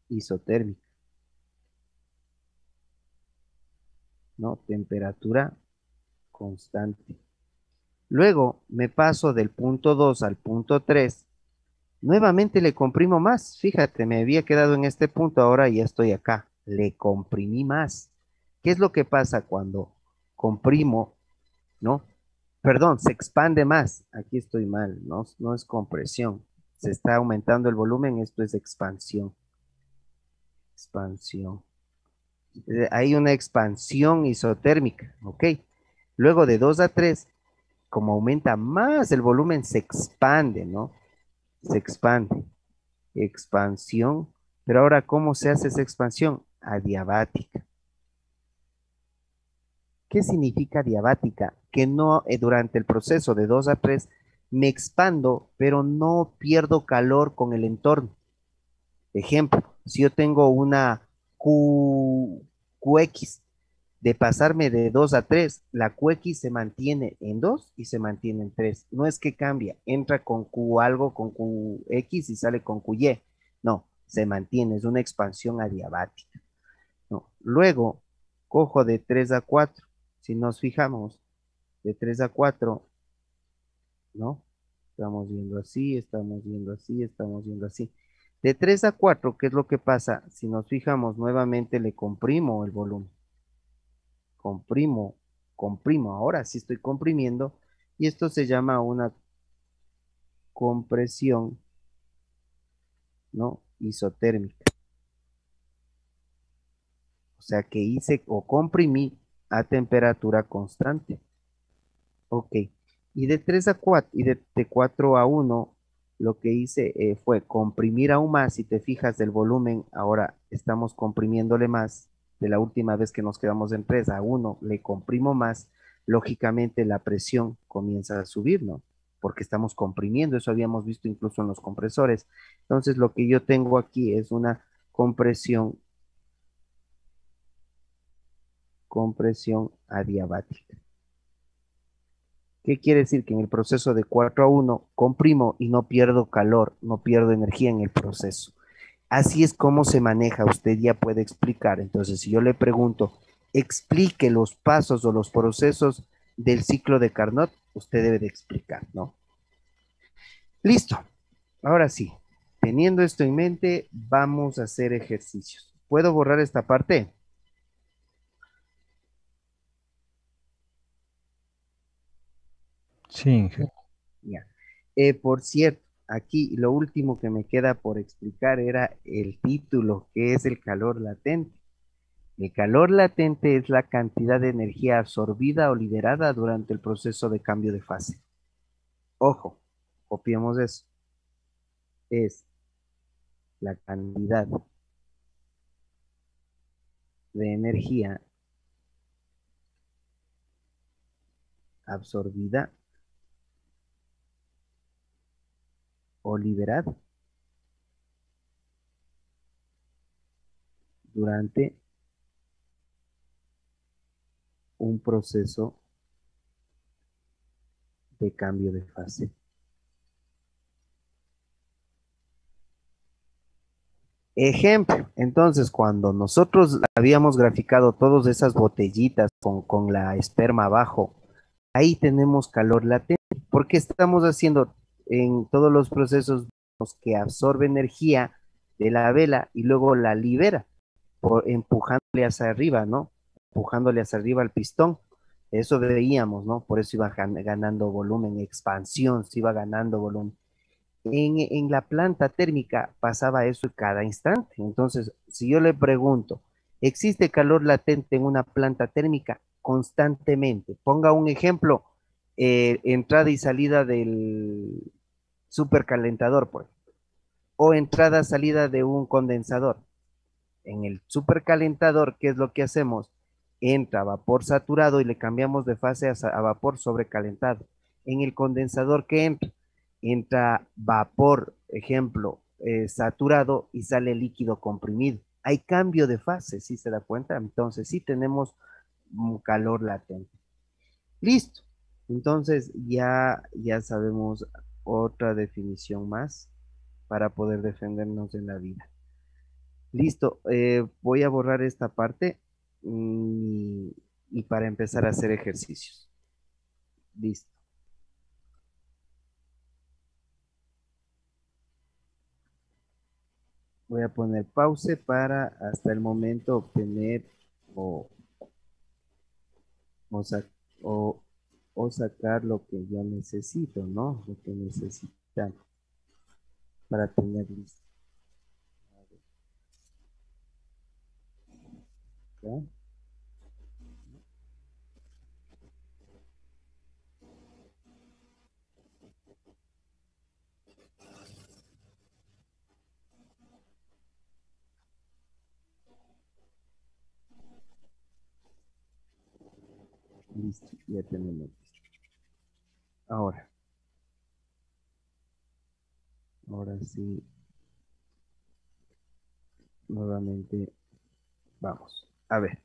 isotérmica, ¿no? Temperatura constante. Luego me paso del punto 2 al punto 3. Nuevamente le comprimo más. Fíjate, me había quedado en este punto, ahora ya estoy acá. Le comprimí más. ¿Qué es lo que pasa cuando comprimo, no? Perdón, se expande más. Aquí estoy mal, no es compresión. Se está aumentando el volumen, esto es expansión. Expansión. Hay una expansión isotérmica, ¿ok? Luego de 2 a 3, como aumenta más el volumen, se expande, ¿no? Se expande. Expansión. Pero ahora, ¿cómo se hace esa expansión? Adiabática. ¿Qué significa diabática? Que no durante el proceso de 2 a 3 me expando, pero no pierdo calor con el entorno. Ejemplo, si yo tengo una QX, de pasarme de 2 a 3, la QX se mantiene en 2 y se mantiene en 3. No es que cambia, entra con Q algo, con QX y sale con QY. No, se mantiene, es una expansión adiabática. ¿No? Luego, cojo de 3 a 4. Si nos fijamos, de 3 a 4, ¿no? Estamos viendo así, estamos viendo así, estamos viendo así. De 3 a 4, ¿qué es lo que pasa? Si nos fijamos nuevamente, le comprimo el volumen. Comprimo, comprimo. Ahora sí estoy comprimiendo. Y esto se llama una compresión, ¿no? Isotérmica. O sea que hice o comprimí a temperatura constante. Ok. Y de 3 a 4, y de 4 a 1, lo que hice fue comprimir aún más. Si te fijas del volumen, ahora estamos comprimiéndole más. De la última vez que nos quedamos en 3 a 1, le comprimo más. Lógicamente la presión comienza a subir, ¿no? Porque estamos comprimiendo. Eso habíamos visto incluso en los compresores. Entonces lo que yo tengo aquí es una compresión adiabática. ¿Qué quiere decir? Que en el proceso de 4 a 1 comprimo y no pierdo calor, no pierdo energía en el proceso. Así es como se maneja, usted ya puede explicar. Entonces, si yo le pregunto, explique los pasos o los procesos del ciclo de Carnot, usted debe de explicar, ¿no? Listo. Ahora sí, teniendo esto en mente, vamos a hacer ejercicios. ¿Puedo borrar esta parte? Sí, Inge. Ya. Por cierto, aquí lo último que me queda por explicar era el título, que es el calor latente. El calor latente es la cantidad de energía absorbida o liberada durante el proceso de cambio de fase. Ojo, copiemos eso. Es la cantidad de energía absorbida o liberada durante un proceso de cambio de fase. Ejemplo, entonces cuando nosotros habíamos graficado todas esas botellitas con la esperma abajo, ahí tenemos calor latente, porque estamos haciendo en todos los procesos que absorbe energía de la vela y luego la libera, empujándole hacia arriba, ¿no? Empujándole hacia arriba al pistón. Eso veíamos, ¿no? Por eso iba ganando volumen, expansión, se iba ganando volumen. En la planta térmica pasaba eso cada instante. Entonces, si yo le pregunto, ¿existe calor latente en una planta térmica? Constantemente. Ponga un ejemplo, entrada y salida del supercalentador, pues, o entrada-salida de un condensador. En el supercalentador, ¿qué es lo que hacemos? Entra vapor saturado y le cambiamos de fase a vapor sobrecalentado. En el condensador, ¿qué entra? Entra vapor, ejemplo, saturado y sale líquido comprimido. Hay cambio de fase, ¿sí se da cuenta? Entonces sí tenemos un calor latente. Listo. Entonces ya sabemos otra definición más para poder defendernos en la vida. Listo, voy a borrar esta parte y, y para empezar a hacer ejercicios. Listo. Voy a poner pause para hasta el momento obtener o, o, sa- o- o sacar lo que yo necesito, ¿no? Lo que necesitamos para tener listo. ¿Ya? Listo, ya tenemos. Ahora, ahora sí, nuevamente vamos. A ver,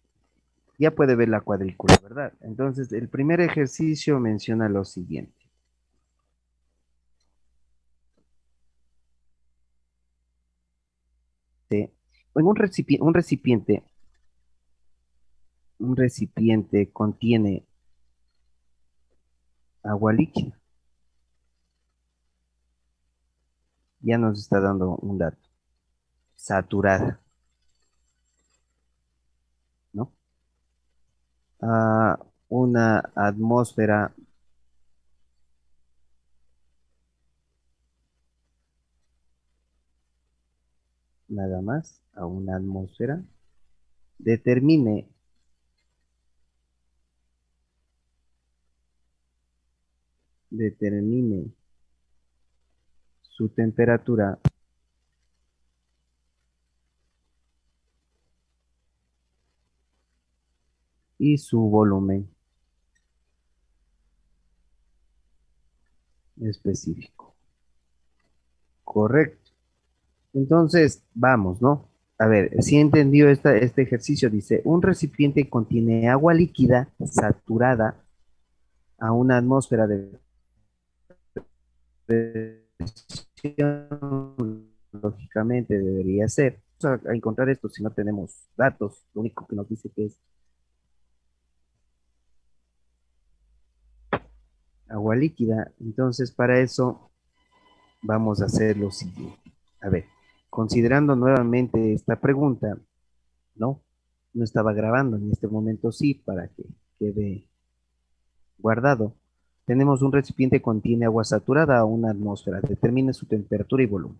ya puede ver la cuadrícula, ¿verdad? Entonces, el primer ejercicio menciona lo siguiente. En un recipiente contiene agua líquida. Ya nos está dando un dato. Saturada, ¿no? A una atmósfera nada más, a una atmósfera. Determine su temperatura y su volumen específico. Correcto. Entonces, vamos, ¿no? A ver, si entendió este ejercicio, dice, un recipiente contiene agua líquida saturada a una atmósfera de presión, lógicamente debería ser. Vamos a encontrar esto si no tenemos datos, lo único que nos dice que es agua líquida. Entonces, para eso vamos a hacer lo siguiente. A ver, considerando nuevamente esta pregunta, ¿no? No estaba grabando, en este momento sí, para que quede guardado. Tenemos un recipiente que contiene agua saturada a una atmósfera. Determine su temperatura y volumen.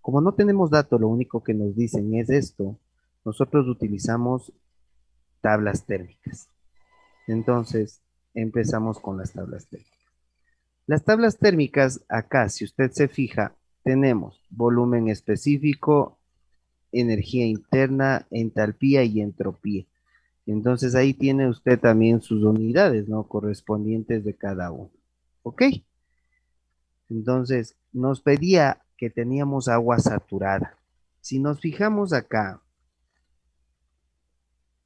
Como no tenemos datos, lo único que nos dicen es esto. Nosotros utilizamos tablas térmicas. Entonces, empezamos con las tablas térmicas. Las tablas térmicas, acá, si usted se fija, tenemos volumen específico, energía interna, entalpía y entropía. Entonces ahí tiene usted también sus unidades, ¿no? Correspondientes de cada uno. ¿Ok? Entonces nos pedía que teníamos agua saturada. Si nos fijamos acá,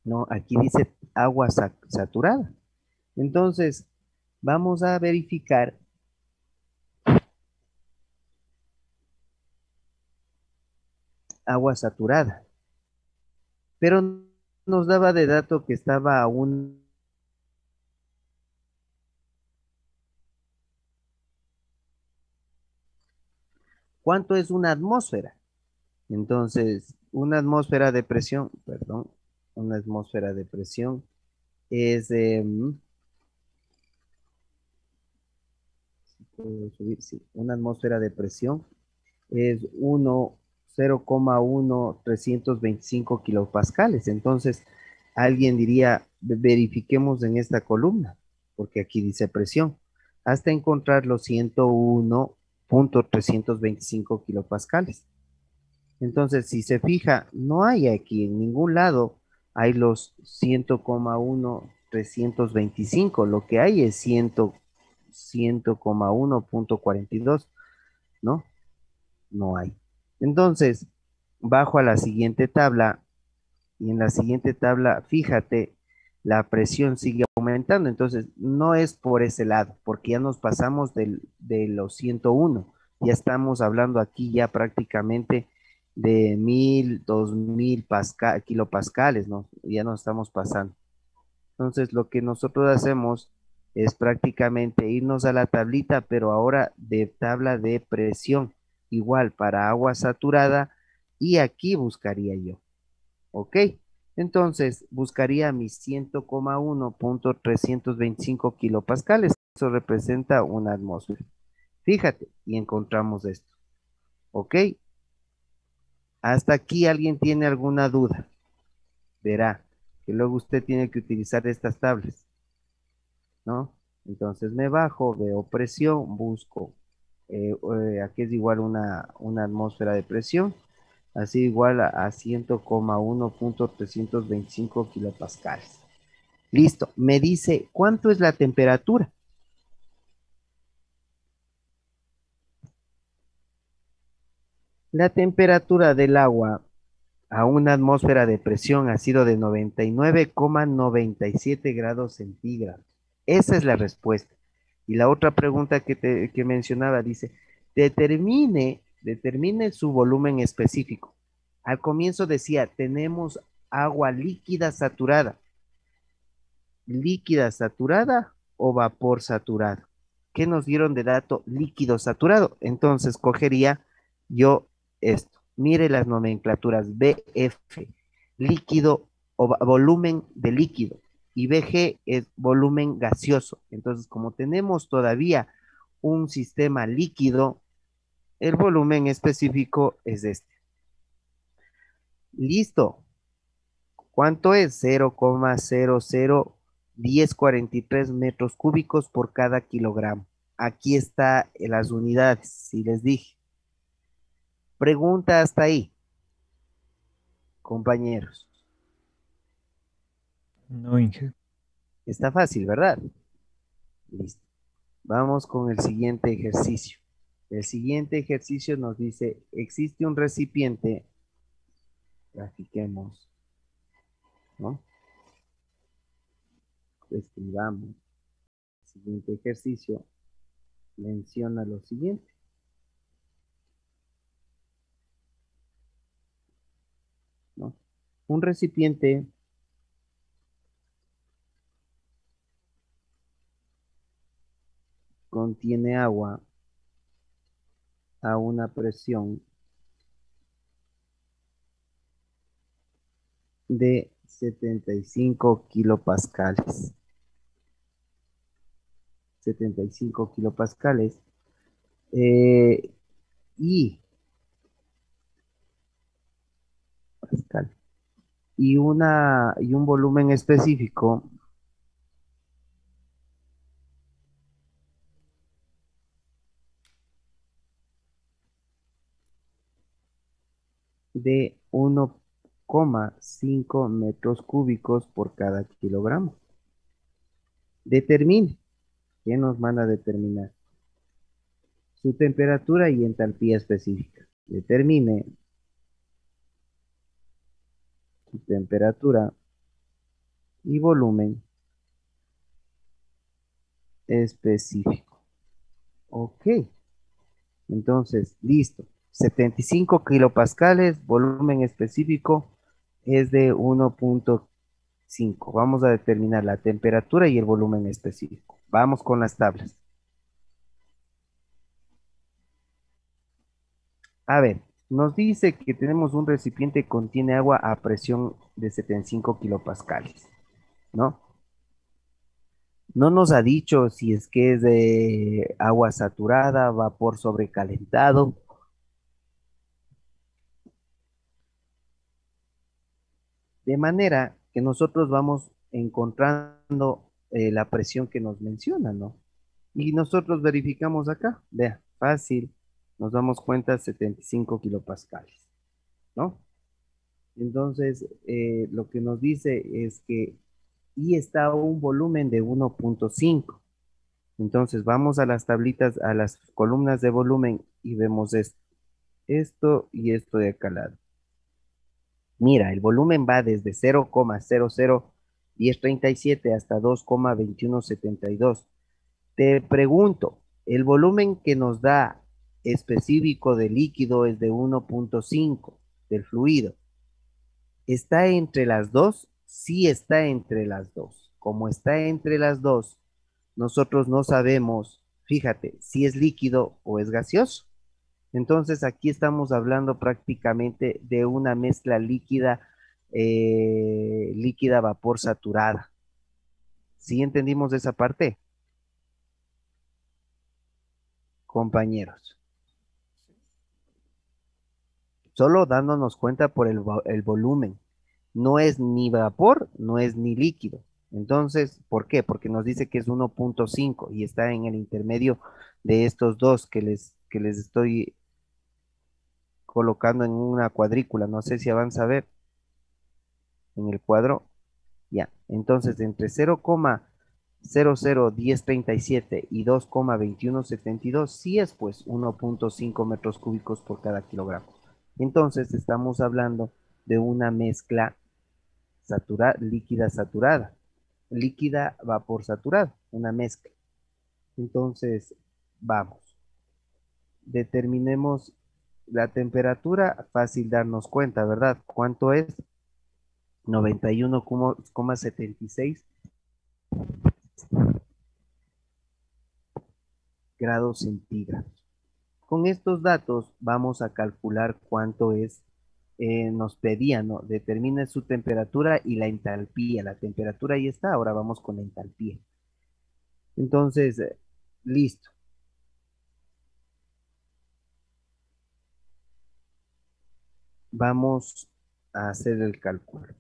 ¿no? Aquí dice agua saturada. Entonces vamos a verificar agua saturada. Pero nos daba de dato que estaba a un... ¿Cuánto es una atmósfera? Entonces, una atmósfera de presión, perdón, una atmósfera de presión es, ¿puedo subir? Sí, una atmósfera de presión es 0,1325 kilopascales. Entonces, alguien diría, verifiquemos en esta columna, porque aquí dice presión, hasta encontrar los 101,325 kilopascales. Entonces, si se fija, no hay aquí en ningún lado, hay los 100,1325, lo que hay es 100,1.42, ¿no? No hay. Entonces, bajo a la siguiente tabla, y en la siguiente tabla, fíjate, la presión sigue aumentando, entonces no es por ese lado, porque ya nos pasamos de los 101, ya estamos hablando aquí ya prácticamente de 1000, 2000 kilopascales, ¿no? Ya nos estamos pasando. Entonces, lo que nosotros hacemos es prácticamente irnos a la tablita, pero ahora de tabla de presión, igual para agua saturada, y aquí buscaría yo. ¿Ok? Entonces, buscaría mis 100,1.325 kilopascales. Eso representa una atmósfera. Fíjate, y encontramos esto. ¿Ok? Hasta aquí alguien tiene alguna duda. Verá, que luego usted tiene que utilizar estas tablas, ¿no? Entonces me bajo, veo presión, busco, aquí es igual una atmósfera de presión, así igual a 100,1.325 kilopascales. Listo, me dice, ¿cuánto es la temperatura? La temperatura del agua a una atmósfera de presión ha sido de 99,97 grados centígrados. Esa es la respuesta. Y la otra pregunta que mencionaba dice, determine su volumen específico. Al comienzo decía, tenemos agua líquida saturada o vapor saturado. ¿Qué nos dieron de dato líquido saturado? Entonces cogería yo esto. Mire las nomenclaturas BF, líquido o volumen de líquido, y BG es volumen gaseoso. Entonces, como tenemos todavía un sistema líquido, el volumen específico es este. Listo. ¿Cuánto es? 0,001043 metros cúbicos por cada kilogramo. Aquí está las unidades, si les dije. Pregunta hasta ahí, compañeros. No, Inge. Está fácil, ¿verdad? Listo. Vamos con el siguiente ejercicio. El siguiente ejercicio nos dice, existe un recipiente, grafiquemos, ¿no? Escribamos. El siguiente ejercicio menciona lo siguiente, ¿no? Un recipiente contiene agua a una presión de 75 kilopascales. 75 kilopascales. eh, y, pascal, y un volumen específico de 1,5 metros cúbicos por cada kilogramo. Determine. ¿Qué nos van a determinar? Su temperatura y entalpía específica. Determine su temperatura y volumen específico. Ok. Entonces, listo. 75 kilopascales, volumen específico es de 1,5. Vamos a determinar la temperatura y el volumen específico. Vamos con las tablas. A ver, nos dice que tenemos un recipiente que contiene agua a presión de 75 kilopascales, ¿no? No nos ha dicho si es que es de agua saturada, vapor sobrecalentado. De manera que nosotros vamos encontrando la presión que nos menciona, ¿no? Y nosotros verificamos acá, vea, fácil, nos damos cuenta 75 kilopascales, ¿no? Entonces, lo que nos dice es que y está a un volumen de 1,5. Entonces, vamos a las tablitas, a las columnas de volumen y vemos esto y esto de acá al lado. Mira, el volumen va desde 0,001037 hasta 2,2172. Te pregunto, el volumen que nos da específico de líquido es de 1,5 del fluido. ¿Está entre las dos? Sí está entre las dos. Como está entre las dos, nosotros no sabemos, fíjate, si es líquido o es gaseoso. Entonces aquí estamos hablando prácticamente de una mezcla líquida, líquida vapor saturada. ¿Sí entendimos esa parte, compañeros? Solo dándonos cuenta por el volumen. No es ni vapor, no es ni líquido. Entonces, ¿por qué? Porque nos dice que es 1.5 y está en el intermedio de estos dos que les estoy colocando en una cuadrícula. No sé si avanza a ver en el cuadro. Ya, entonces entre 0,001037 y 2,2172 sí es pues 1.5 metros cúbicos por cada kilogramo. Entonces estamos hablando de una mezcla líquida saturada, líquida vapor saturado, una mezcla. Entonces, vamos, determinemos la temperatura, fácil darnos cuenta, ¿verdad? ¿Cuánto es? 91,76 grados centígrados. Con estos datos vamos a calcular cuánto es, nos pedía, ¿no? Determine su temperatura y la entalpía. La temperatura ahí está, ahora vamos con la entalpía. Entonces, listo. Vamos a hacer el cálculo.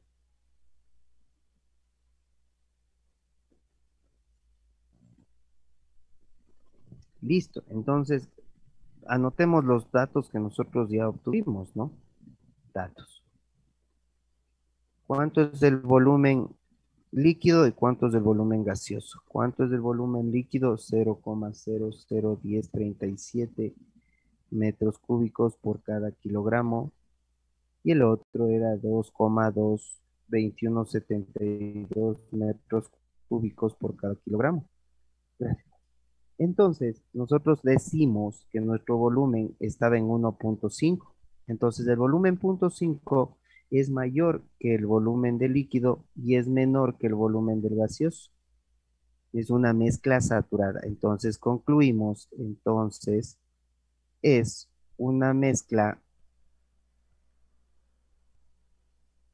Listo. Entonces, anotemos los datos que nosotros ya obtuvimos, ¿no? Datos. ¿Cuánto es el volumen líquido y cuánto es el volumen gaseoso? ¿Cuánto es el volumen líquido? 0,001037 metros cúbicos por cada kilogramo. Y el otro era 2,22172 metros cúbicos por cada kilogramo. Entonces, nosotros decimos que nuestro volumen estaba en 1.5. Entonces, el volumen 0.5 es mayor que el volumen del líquido y es menor que el volumen del gaseoso. Es una mezcla saturada. Entonces, concluimos, entonces, es una mezcla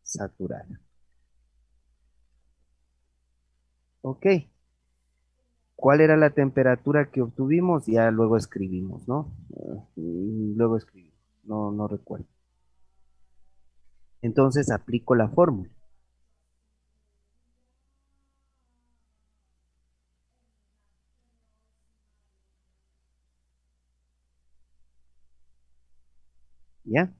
saturada. Ok. ¿Cuál era la temperatura que obtuvimos? Ya luego escribimos, ¿no? Luego escribimos, no recuerdo. Entonces aplico la fórmula. ¿Ya?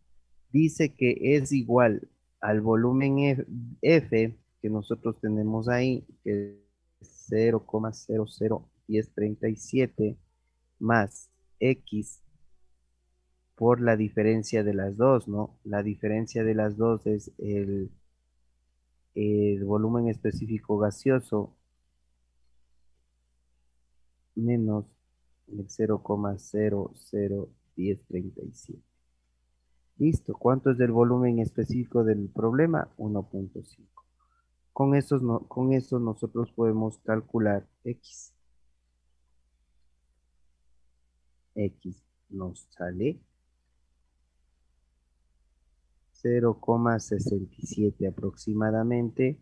Dice que es igual al volumen F que nosotros tenemos ahí, que es 0,001037 más X por la diferencia de las dos, ¿no? La diferencia de las dos es el volumen específico gaseoso menos el 0,001037. Listo. ¿Cuánto es el volumen específico del problema? 1.5. Con eso nosotros podemos calcular X. X nos sale 0,67 aproximadamente,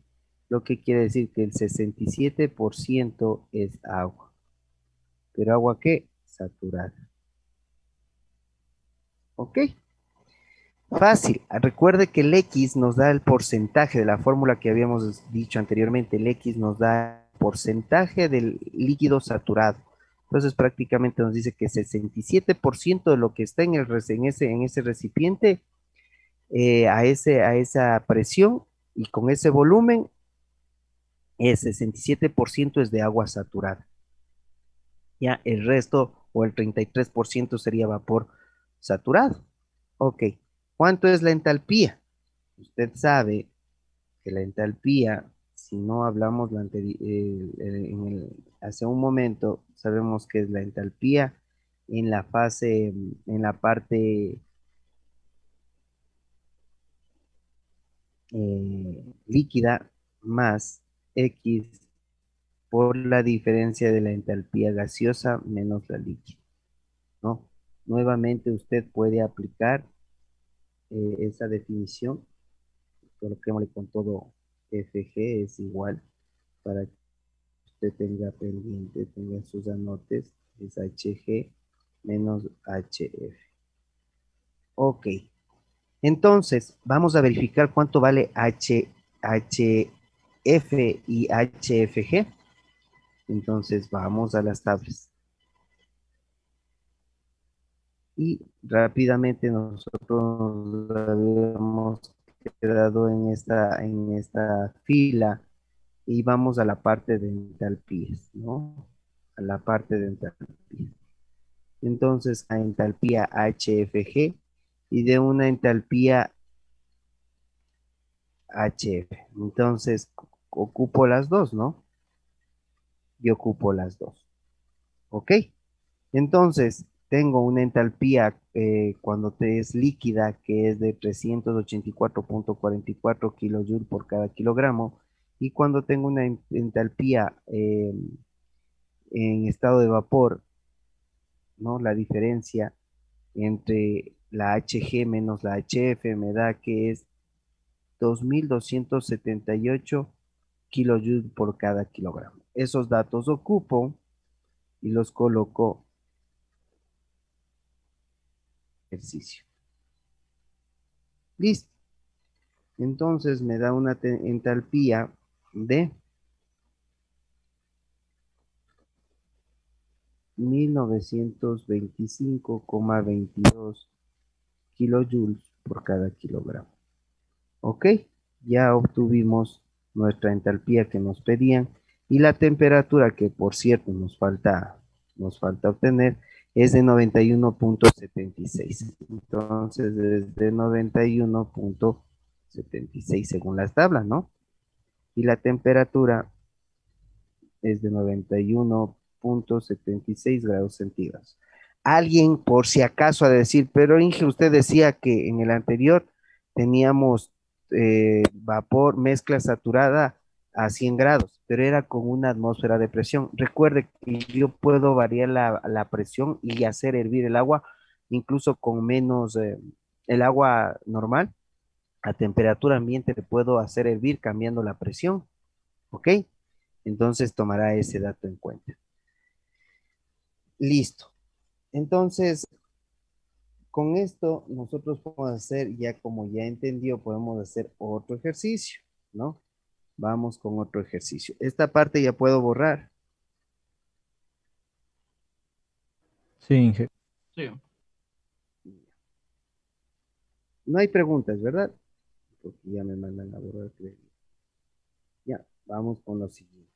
lo que quiere decir que el 67% es agua. ¿Pero agua qué? Saturada. ¿Ok? Fácil. Recuerde que el X nos da el porcentaje de la fórmula que habíamos dicho anteriormente. El X nos da el porcentaje del líquido saturado. Entonces prácticamente nos dice que 67% de lo que está en ese recipiente, a esa presión y con ese volumen, el 67% es de agua saturada. Ya el resto o el 33% sería vapor saturado. Ok. ¿Cuánto es la entalpía? Usted sabe que la entalpía, si no hablamos hace un momento, sabemos que es la entalpía en la fase, en la parte líquida más X por la diferencia de la entalpía gaseosa menos la líquida, ¿no? Nuevamente usted puede aplicar esa definición, coloquémosle con todo FG es igual para que usted tenga pendiente, tenga sus anotes, es HG menos HF. Ok, Entonces, vamos a verificar cuánto vale HF y HFG. Entonces, vamos a las tablas. Y rápidamente nosotros nos habíamos quedado en esta fila y vamos a la parte de entalpías, ¿no? A la parte de entalpías. Entonces, a entalpía HFG y de una entalpía HF. Entonces, ocupo las dos, ¿no? Yo ocupo las dos. ¿Ok? Entonces, tengo una entalpía cuando te es líquida que es de 384,44 kilojoules por cada kilogramo. Y cuando tengo una entalpía en estado de vapor, ¿no? La diferencia entre la HG menos la HF me da que es 2.278 kilojoules por cada kilogramo. Esos datos ocupo y los coloco en ejercicio. Listo. Entonces me da una entalpía de 1925,22 kilojoules por cada kilogramo. ¿Ok? Ya obtuvimos nuestra entalpía que nos pedían y la temperatura que por cierto nos falta obtener es de 91,76. Entonces es de 91,76 según las tablas, ¿no? Y la temperatura es de 91,76 grados centígrados. Alguien, por si acaso, a decir, pero Inge, usted decía que en el anterior teníamos vapor, mezcla saturada a 100 grados, pero era con una atmósfera de presión. Recuerde que yo puedo variar la presión y hacer hervir el agua, incluso con menos, el agua normal, a temperatura ambiente le puedo hacer hervir cambiando la presión, ¿ok? Entonces tomará ese dato en cuenta. Listo. Entonces, con esto nosotros podemos hacer, ya como ya entendió, podemos hacer otro ejercicio, ¿no? Vamos con otro ejercicio. Esta parte ya puedo borrar. Sí, Inge. Sí. No hay preguntas, ¿verdad? Porque ya me mandan a borrar. Ya, vamos con lo siguiente.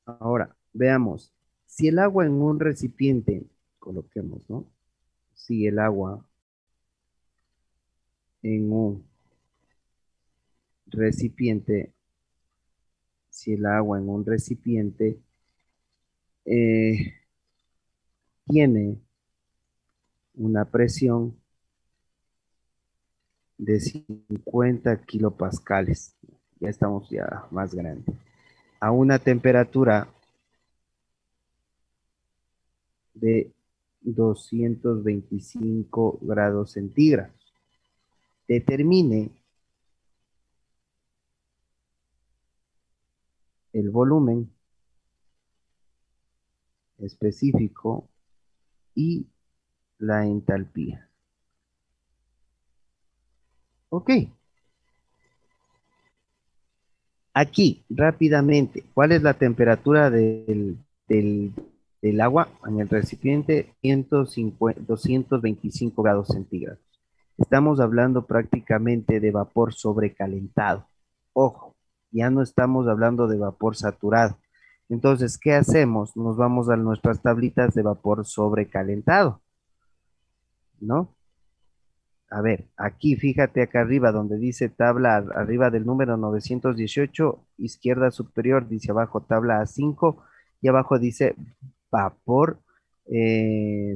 Ahora, veamos. Si el agua en un recipiente, coloquemos, ¿no? Si el agua en un recipiente, si el agua en un recipiente eh, tiene una presión de 50 kilopascales, ya estamos ya más grande, a una temperatura de 225 grados centígrados. Determine el volumen específico y la entalpía. Ok. Aquí, rápidamente, ¿cuál es la temperatura del agua en el recipiente? 225 grados centígrados. Estamos hablando prácticamente de vapor sobrecalentado. Ojo, ya no estamos hablando de vapor saturado. Entonces, ¿qué hacemos? Nos vamos a nuestras tablitas de vapor sobrecalentado, ¿no? A ver, aquí fíjate acá arriba donde dice tabla, arriba del número 918, izquierda superior, dice abajo tabla A5 y abajo dice vapor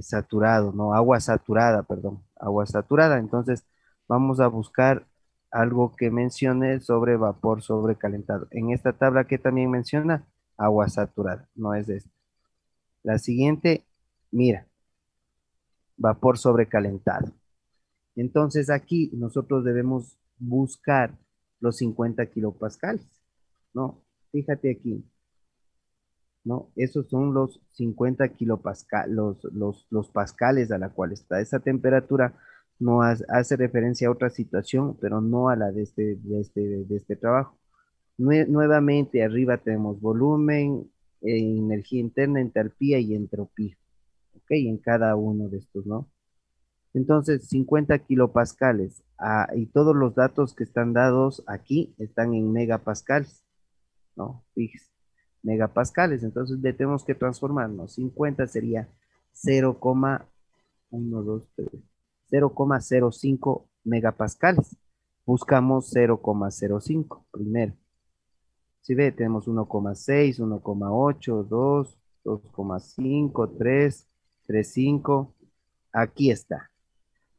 saturado, no, agua saturada, perdón, agua saturada. Entonces vamos a buscar algo que mencione sobre vapor sobrecalentado. En esta tabla que también menciona agua saturada, no es esta. La siguiente, mira, vapor sobrecalentado. Entonces aquí nosotros debemos buscar los 50 kilopascales, ¿no? Fíjate aquí, ¿no? Esos son los 50 kilopascales, los pascales a la cual está esa temperatura. No hace referencia a otra situación, pero no a la de este trabajo. Nuevamente, arriba tenemos volumen, energía interna, entalpía y entropía, ¿ok? En cada uno de estos, ¿no? Entonces, 50 kilopascales, y todos los datos que están dados aquí están en megapascales, ¿no? Fíjese, megapascales, entonces le tenemos que transformarnos. 50 sería 0,05 megapascales. Buscamos 0,05 primero. Si ve, tenemos 1,6, 1,8, 2, 2,5, 3, 3,5. Aquí está.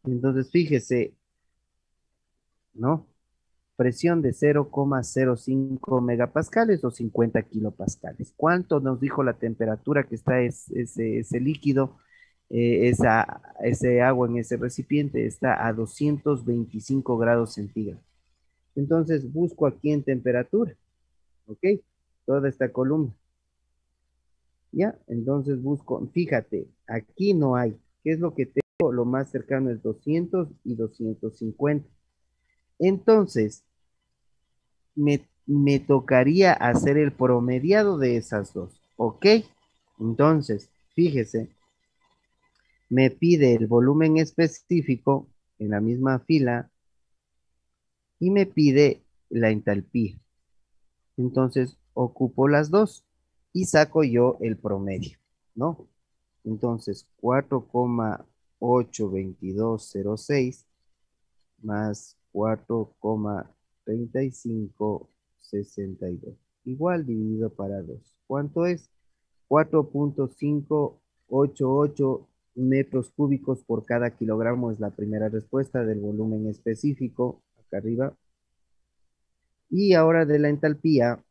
Entonces, fíjese, ¿no? Presión de 0,05 megapascales o 50 kilopascales. ¿Cuánto nos dijo la temperatura que está ese líquido, ese agua en ese recipiente? Está a 225 grados centígrados. Entonces busco aquí en temperatura, ¿ok? Toda esta columna. ¿Ya? Entonces busco, fíjate, aquí no hay. ¿Qué es lo que tengo? Lo más cercano es 200 y 250. Entonces, me tocaría hacer el promediado de esas dos, ¿ok? Entonces, fíjese, me pide el volumen específico en la misma fila y me pide la entalpía. Entonces, ocupo las dos y saco yo el promedio, ¿no? Entonces, 4,82206 más 4,3562. Igual dividido para 2. ¿Cuánto es? 4,588 metros cúbicos por cada kilogramo es la primera respuesta del volumen específico, acá arriba. Y ahora de la entalpía,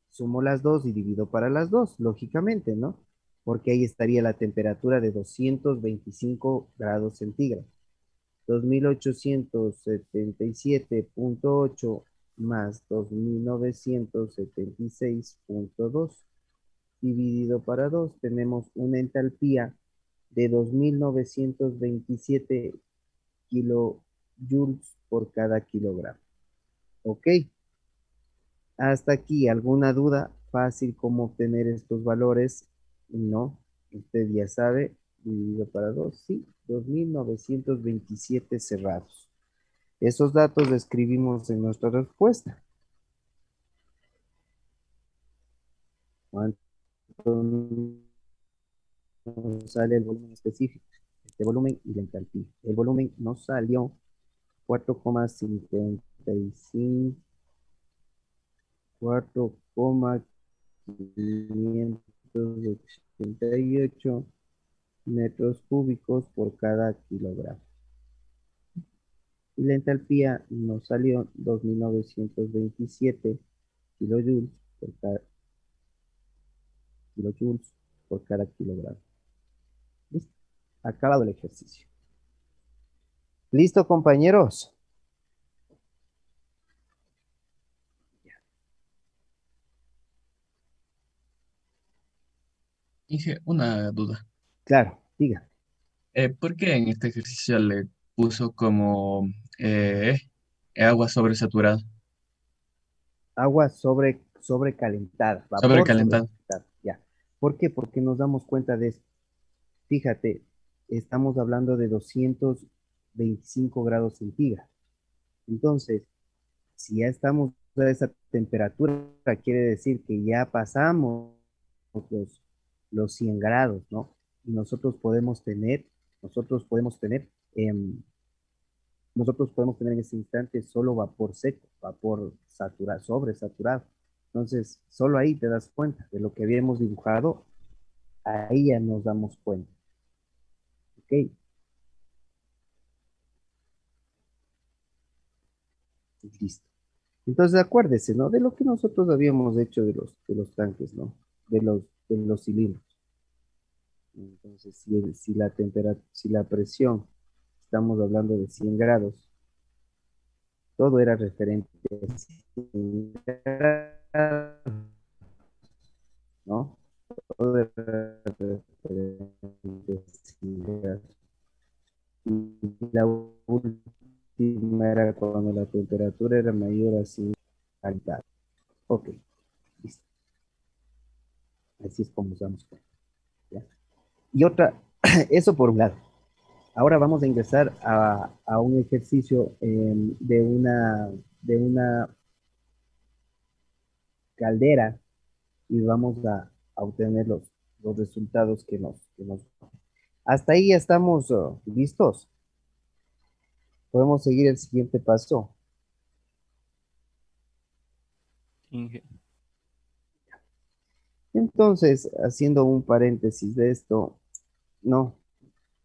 sumo las dos y divido para las dos, lógicamente, ¿no? Porque ahí estaría la temperatura de 225 grados centígrados. 2877,8 más 2976,2 dividido para 2, tenemos una entalpía de 2927 kilojoules por cada kilogramo. ¿Ok? Hasta aquí, ¿alguna duda? Fácil cómo obtener estos valores. No, usted ya sabe, dividido para 2, sí, 2927 cerrados. Esos datos los escribimos en nuestra respuesta. ¿Cuánto nos sale el volumen específico? Este volumen y la entalpía. El volumen nos salió 4,55, 4,588 metros cúbicos por cada kilogramo. Y la entalpía nos salió 2927 kilojoules kilojoules por cada kilogramo. ¿Listo? Acabado el ejercicio. ¿Listo, compañeros? Inge, una duda. Claro, diga. ¿Por qué en este ejercicio le puso como eh, agua sobresaturada, Agua sobrecalentada, vapor sobrecalentado? sobrecalentado, ya. ¿Por qué? Porque nos damos cuenta de esto. Fíjate, estamos hablando de 225 grados centígrados. Entonces, si ya estamos a esa temperatura, quiere decir que ya pasamos los, los 100 grados, ¿no? Y em, nosotros podemos tener en ese instante solo vapor seco, vapor saturado, sobresaturado. Entonces, solo ahí te das cuenta de lo que habíamos dibujado, ahí ya nos damos cuenta. ¿Ok? Listo. Entonces, acuérdese, ¿no? De lo que nosotros habíamos hecho de los tanques, ¿no? De los cilindros. Entonces, si la presión, estamos hablando de 100 grados, todo era referente a 100 grados, ¿no? Todo era referente a 100 grados. la última era cuando la temperatura era mayor a 5 grados. Ok, listo. Así es como usamos. ¿Ya? Y otra, eso por un lado. Ahora vamos a ingresar a un ejercicio de una caldera y vamos a obtener los resultados que nos. Hasta ahí ya estamos listos. Podemos seguir el siguiente paso. Inge. Entonces, haciendo un paréntesis de esto, no,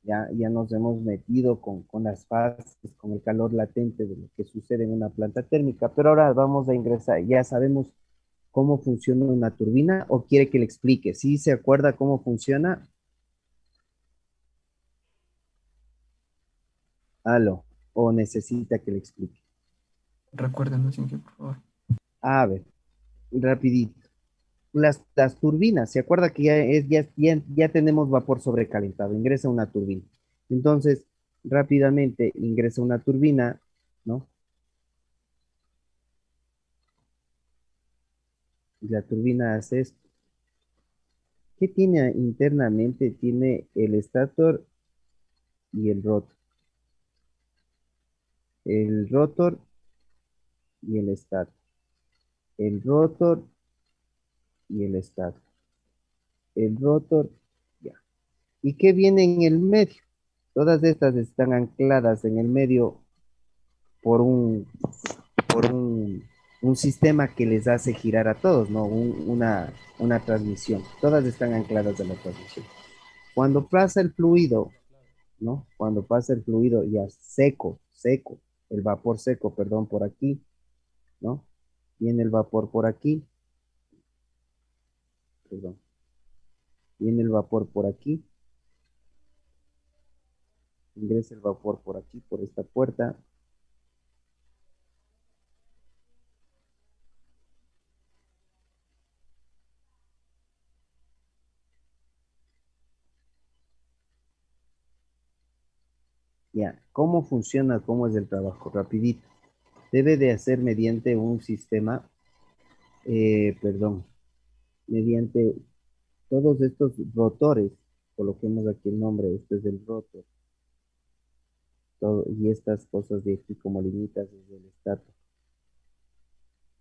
ya nos hemos metido con las fases, con el calor latente de lo que sucede en una planta térmica, pero ahora vamos a ingresar, ya sabemos cómo funciona una turbina o quiere que le explique. ¿Sí se acuerda cómo funciona? Aló, o necesita que le explique. Recuérdenos, Inge, por favor. A ver, rapidito. Las turbinas, ¿se acuerda que ya tenemos vapor sobrecalentado? Ingresa una turbina. Entonces, rápidamente ingresa una turbina, ¿no? Y la turbina hace esto. ¿Qué tiene internamente? Tiene el estator y el rotor. El rotor y el estator. El rotor y el estator. El rotor, ya. ¿Y qué viene en el medio? Todas estas están ancladas en el medio por un sistema que les hace girar a todos, ¿no? Una transmisión. Todas están ancladas a la transmisión. Cuando pasa el fluido, ¿no? Cuando pasa el fluido ya seco, el vapor seco, perdón, por aquí, ¿no? Viene el vapor por aquí, perdón. Viene el vapor por aquí, ingresa el vapor por aquí, por esta puerta. Ya, ¿cómo funciona? ¿Cómo es el trabajo? Rapidito. Debe de hacer mediante un sistema, perdón, mediante todos estos rotores, coloquemos aquí el nombre, este es el rotor, y estas cosas de aquí como limitas desde el estator.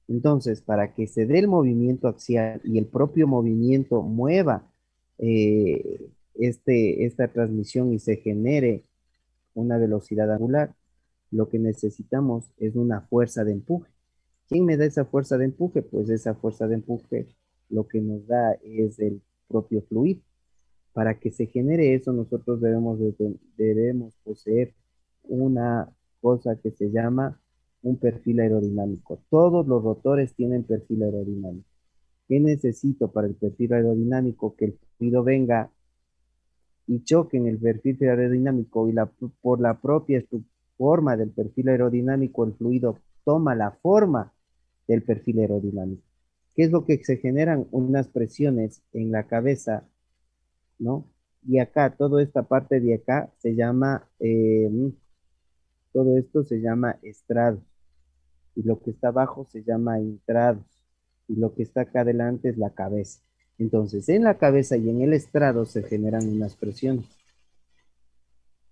Entonces, para que se dé el movimiento axial y el propio movimiento mueva esta transmisión y se genere una velocidad angular, lo que necesitamos es una fuerza de empuje. ¿Quién me da esa fuerza de empuje? Pues esa fuerza de empuje lo que nos da es el propio fluido. Para que se genere eso, nosotros debemos poseer una cosa que se llama un perfil aerodinámico. Todos los rotores tienen perfil aerodinámico. ¿Qué necesito para el perfil aerodinámico? Que el fluido venga y choque en el perfil aerodinámico y por la propia forma del perfil aerodinámico, el fluido toma la forma del perfil aerodinámico. ¿Qué es lo que se generan? Unas presiones en la cabeza, ¿no? Y acá, toda esta parte de acá se llama, todo esto se llama estrados. Y lo que está abajo se llama intrados. Y lo que está acá adelante es la cabeza. Entonces, en la cabeza y en el estrado se generan unas presiones.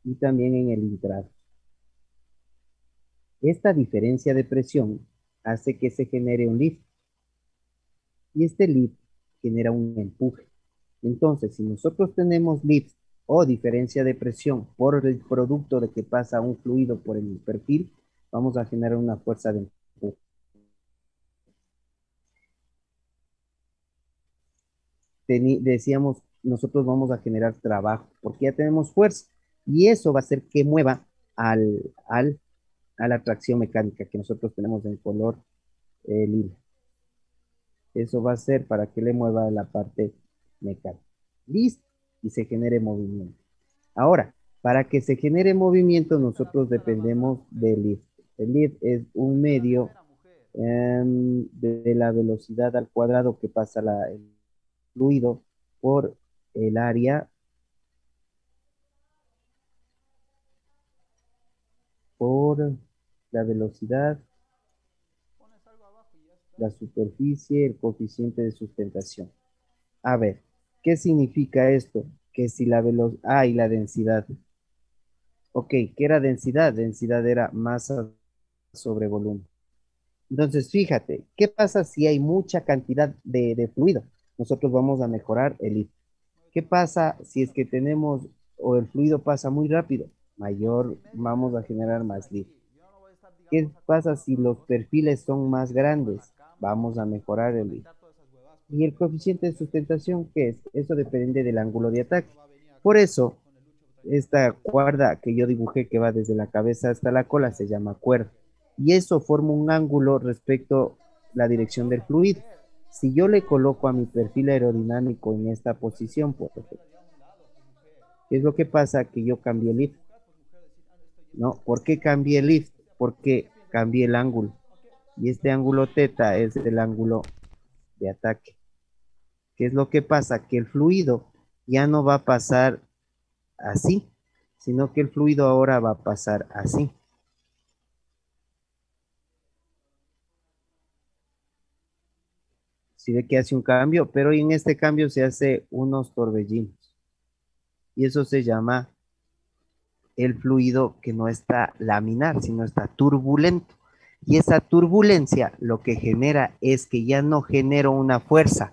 Y también en el intrado. Esta diferencia de presión hace que se genere un lift. Y este lift genera un empuje. Entonces, si nosotros tenemos lift o diferencia de presión por el producto de que pasa un fluido por el perfil, vamos a generar una fuerza de empuje. Decíamos, nosotros vamos a generar trabajo, porque ya tenemos fuerza, y eso va a hacer que mueva a la tracción mecánica que nosotros tenemos en color lila. Eso va a ser para que le mueva la parte mecánica. Listo, y se genere movimiento. Ahora, para que se genere movimiento, nosotros dependemos del lift. El lift es un medio de la velocidad al cuadrado que pasa el fluido por el área por la velocidad, la superficie, el coeficiente de sustentación. A ver, ¿qué significa esto? Que si la velocidad, y la densidad. Ok, ¿qué era densidad? Densidad era masa sobre volumen. Entonces, fíjate, ¿qué pasa si hay mucha cantidad de fluido? Nosotros vamos a mejorar el lift. ¿Qué pasa si es que tenemos o el fluido pasa muy rápido? Mayor, vamos a generar más lift. ¿Qué pasa si los perfiles son más grandes? Vamos a mejorar el lift. ¿Y el coeficiente de sustentación qué es? Eso depende del ángulo de ataque. Por eso, esta cuerda que yo dibujé que va desde la cabeza hasta la cola se llama cuerda. Y eso forma un ángulo respecto a la dirección del fluido. Si yo le coloco a mi perfil aerodinámico en esta posición, por ejemplo, ¿qué es lo que pasa? Que yo cambié el lift. ¿No? ¿Por qué cambié el lift? Porque cambié el ángulo. Y este ángulo teta es el ángulo de ataque. ¿Qué es lo que pasa? Que el fluido ya no va a pasar así, sino que el fluido ahora va a pasar así. Si ve que hace un cambio, pero en este cambio se hace unos torbellinos. Y eso se llama el fluido que no está laminar, sino está turbulento. Y esa turbulencia lo que genera es que ya no genero una fuerza,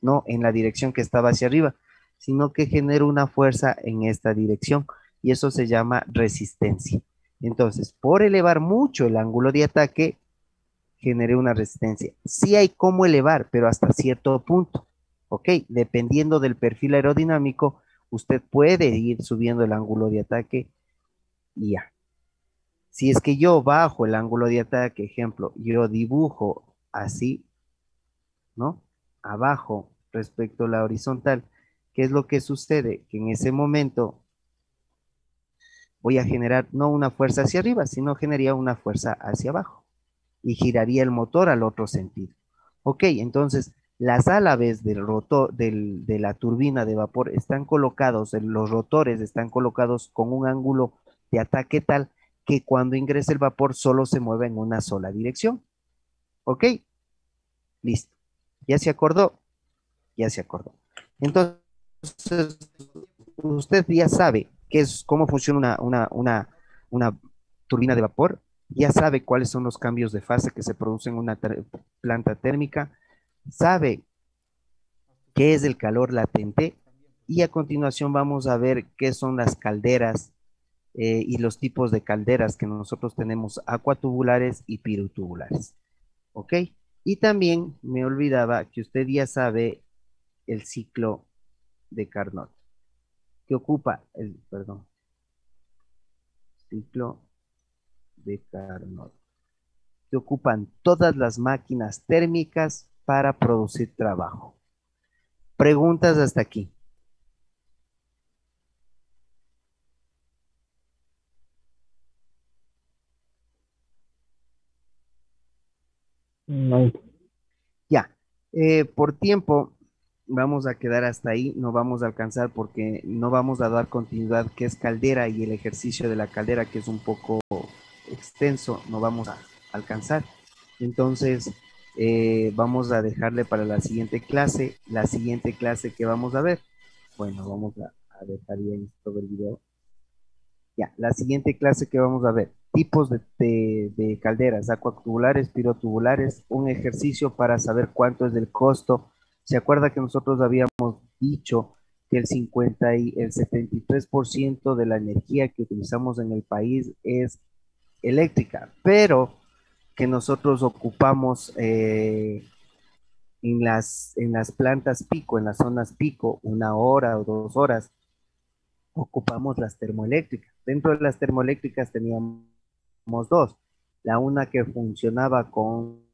no en la dirección que estaba hacia arriba, sino que genero una fuerza en esta dirección. Y eso se llama resistencia. Entonces, por elevar mucho el ángulo de ataque, generé una resistencia. Sí hay cómo elevar, pero hasta cierto punto. ¿Ok? Dependiendo del perfil aerodinámico, usted puede ir subiendo el ángulo de ataque y ya. Si es que yo bajo el ángulo de ataque, ejemplo, yo dibujo así, ¿no? Abajo respecto a la horizontal, ¿qué es lo que sucede? Que en ese momento voy a generar no una fuerza hacia arriba, sino generaría una fuerza hacia abajo y giraría el motor al otro sentido. Ok, entonces las álabes del rotor, de la turbina de vapor están colocados, los rotores están colocados con un ángulo de ataque tal que cuando ingrese el vapor solo se mueve en una sola dirección. Ok, listo. ¿Ya se acordó? Ya se acordó. Entonces, usted ya sabe qué es, cómo funciona una turbina de vapor, ya sabe cuáles son los cambios de fase que se producen en una planta térmica, sabe qué es el calor latente y a continuación vamos a ver qué son las calderas y los tipos de calderas que nosotros tenemos acuatubulares y pirotubulares. ¿Ok? Y también me olvidaba que usted ya sabe el ciclo de Carnot, que ocupa perdón, ciclo de Carnot, que ocupan todas las máquinas térmicas para producir trabajo. Preguntas hasta aquí. No. Ya, por tiempo vamos a quedar hasta ahí, no vamos a alcanzar porque no vamos a dar continuidad que es caldera y el ejercicio de la caldera que es un poco extenso, no vamos a alcanzar. Entonces, vamos a dejarle para la siguiente clase que vamos a ver. Bueno, vamos a dejar ya todo el video. Ya, la siguiente clase que vamos a ver, tipos de calderas, acuatubulares, pirotubulares, un ejercicio para saber cuánto es el costo. ¿Se acuerda que nosotros habíamos dicho que el 73% de la energía que utilizamos en el país es eléctrica, pero que nosotros ocupamos en las plantas pico, en las zonas pico, 1 hora o 2 horas, ocupamos las termoeléctricas. Dentro de las termoeléctricas teníamos dos. La una que funcionaba con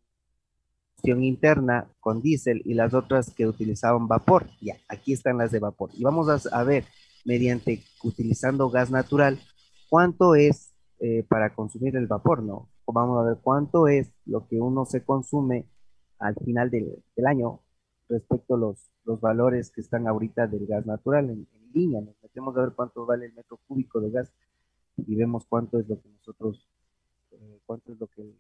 combustión interna, con diésel, y las otras que utilizaban vapor. Ya, aquí están las de vapor. Y vamos a ver, mediante utilizando gas natural, cuánto es para consumir el vapor, ¿no? Vamos a ver cuánto es lo que uno se consume al final del año respecto a los valores que están ahorita del gas natural en línea. Nos metemos a ver cuánto vale el metro cúbico de gas y vemos cuánto es lo que nosotros, cuánto es lo que el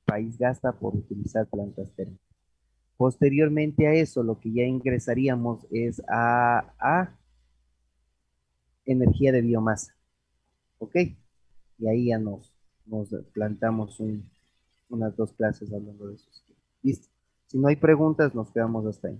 país gasta por utilizar plantas térmicas. Posteriormente a eso, lo que ya ingresaríamos es a energía de biomasa, ¿ok? Y ahí ya nos plantamos unas 2 clases hablando de eso. Listo. Si no hay preguntas, nos quedamos hasta ahí.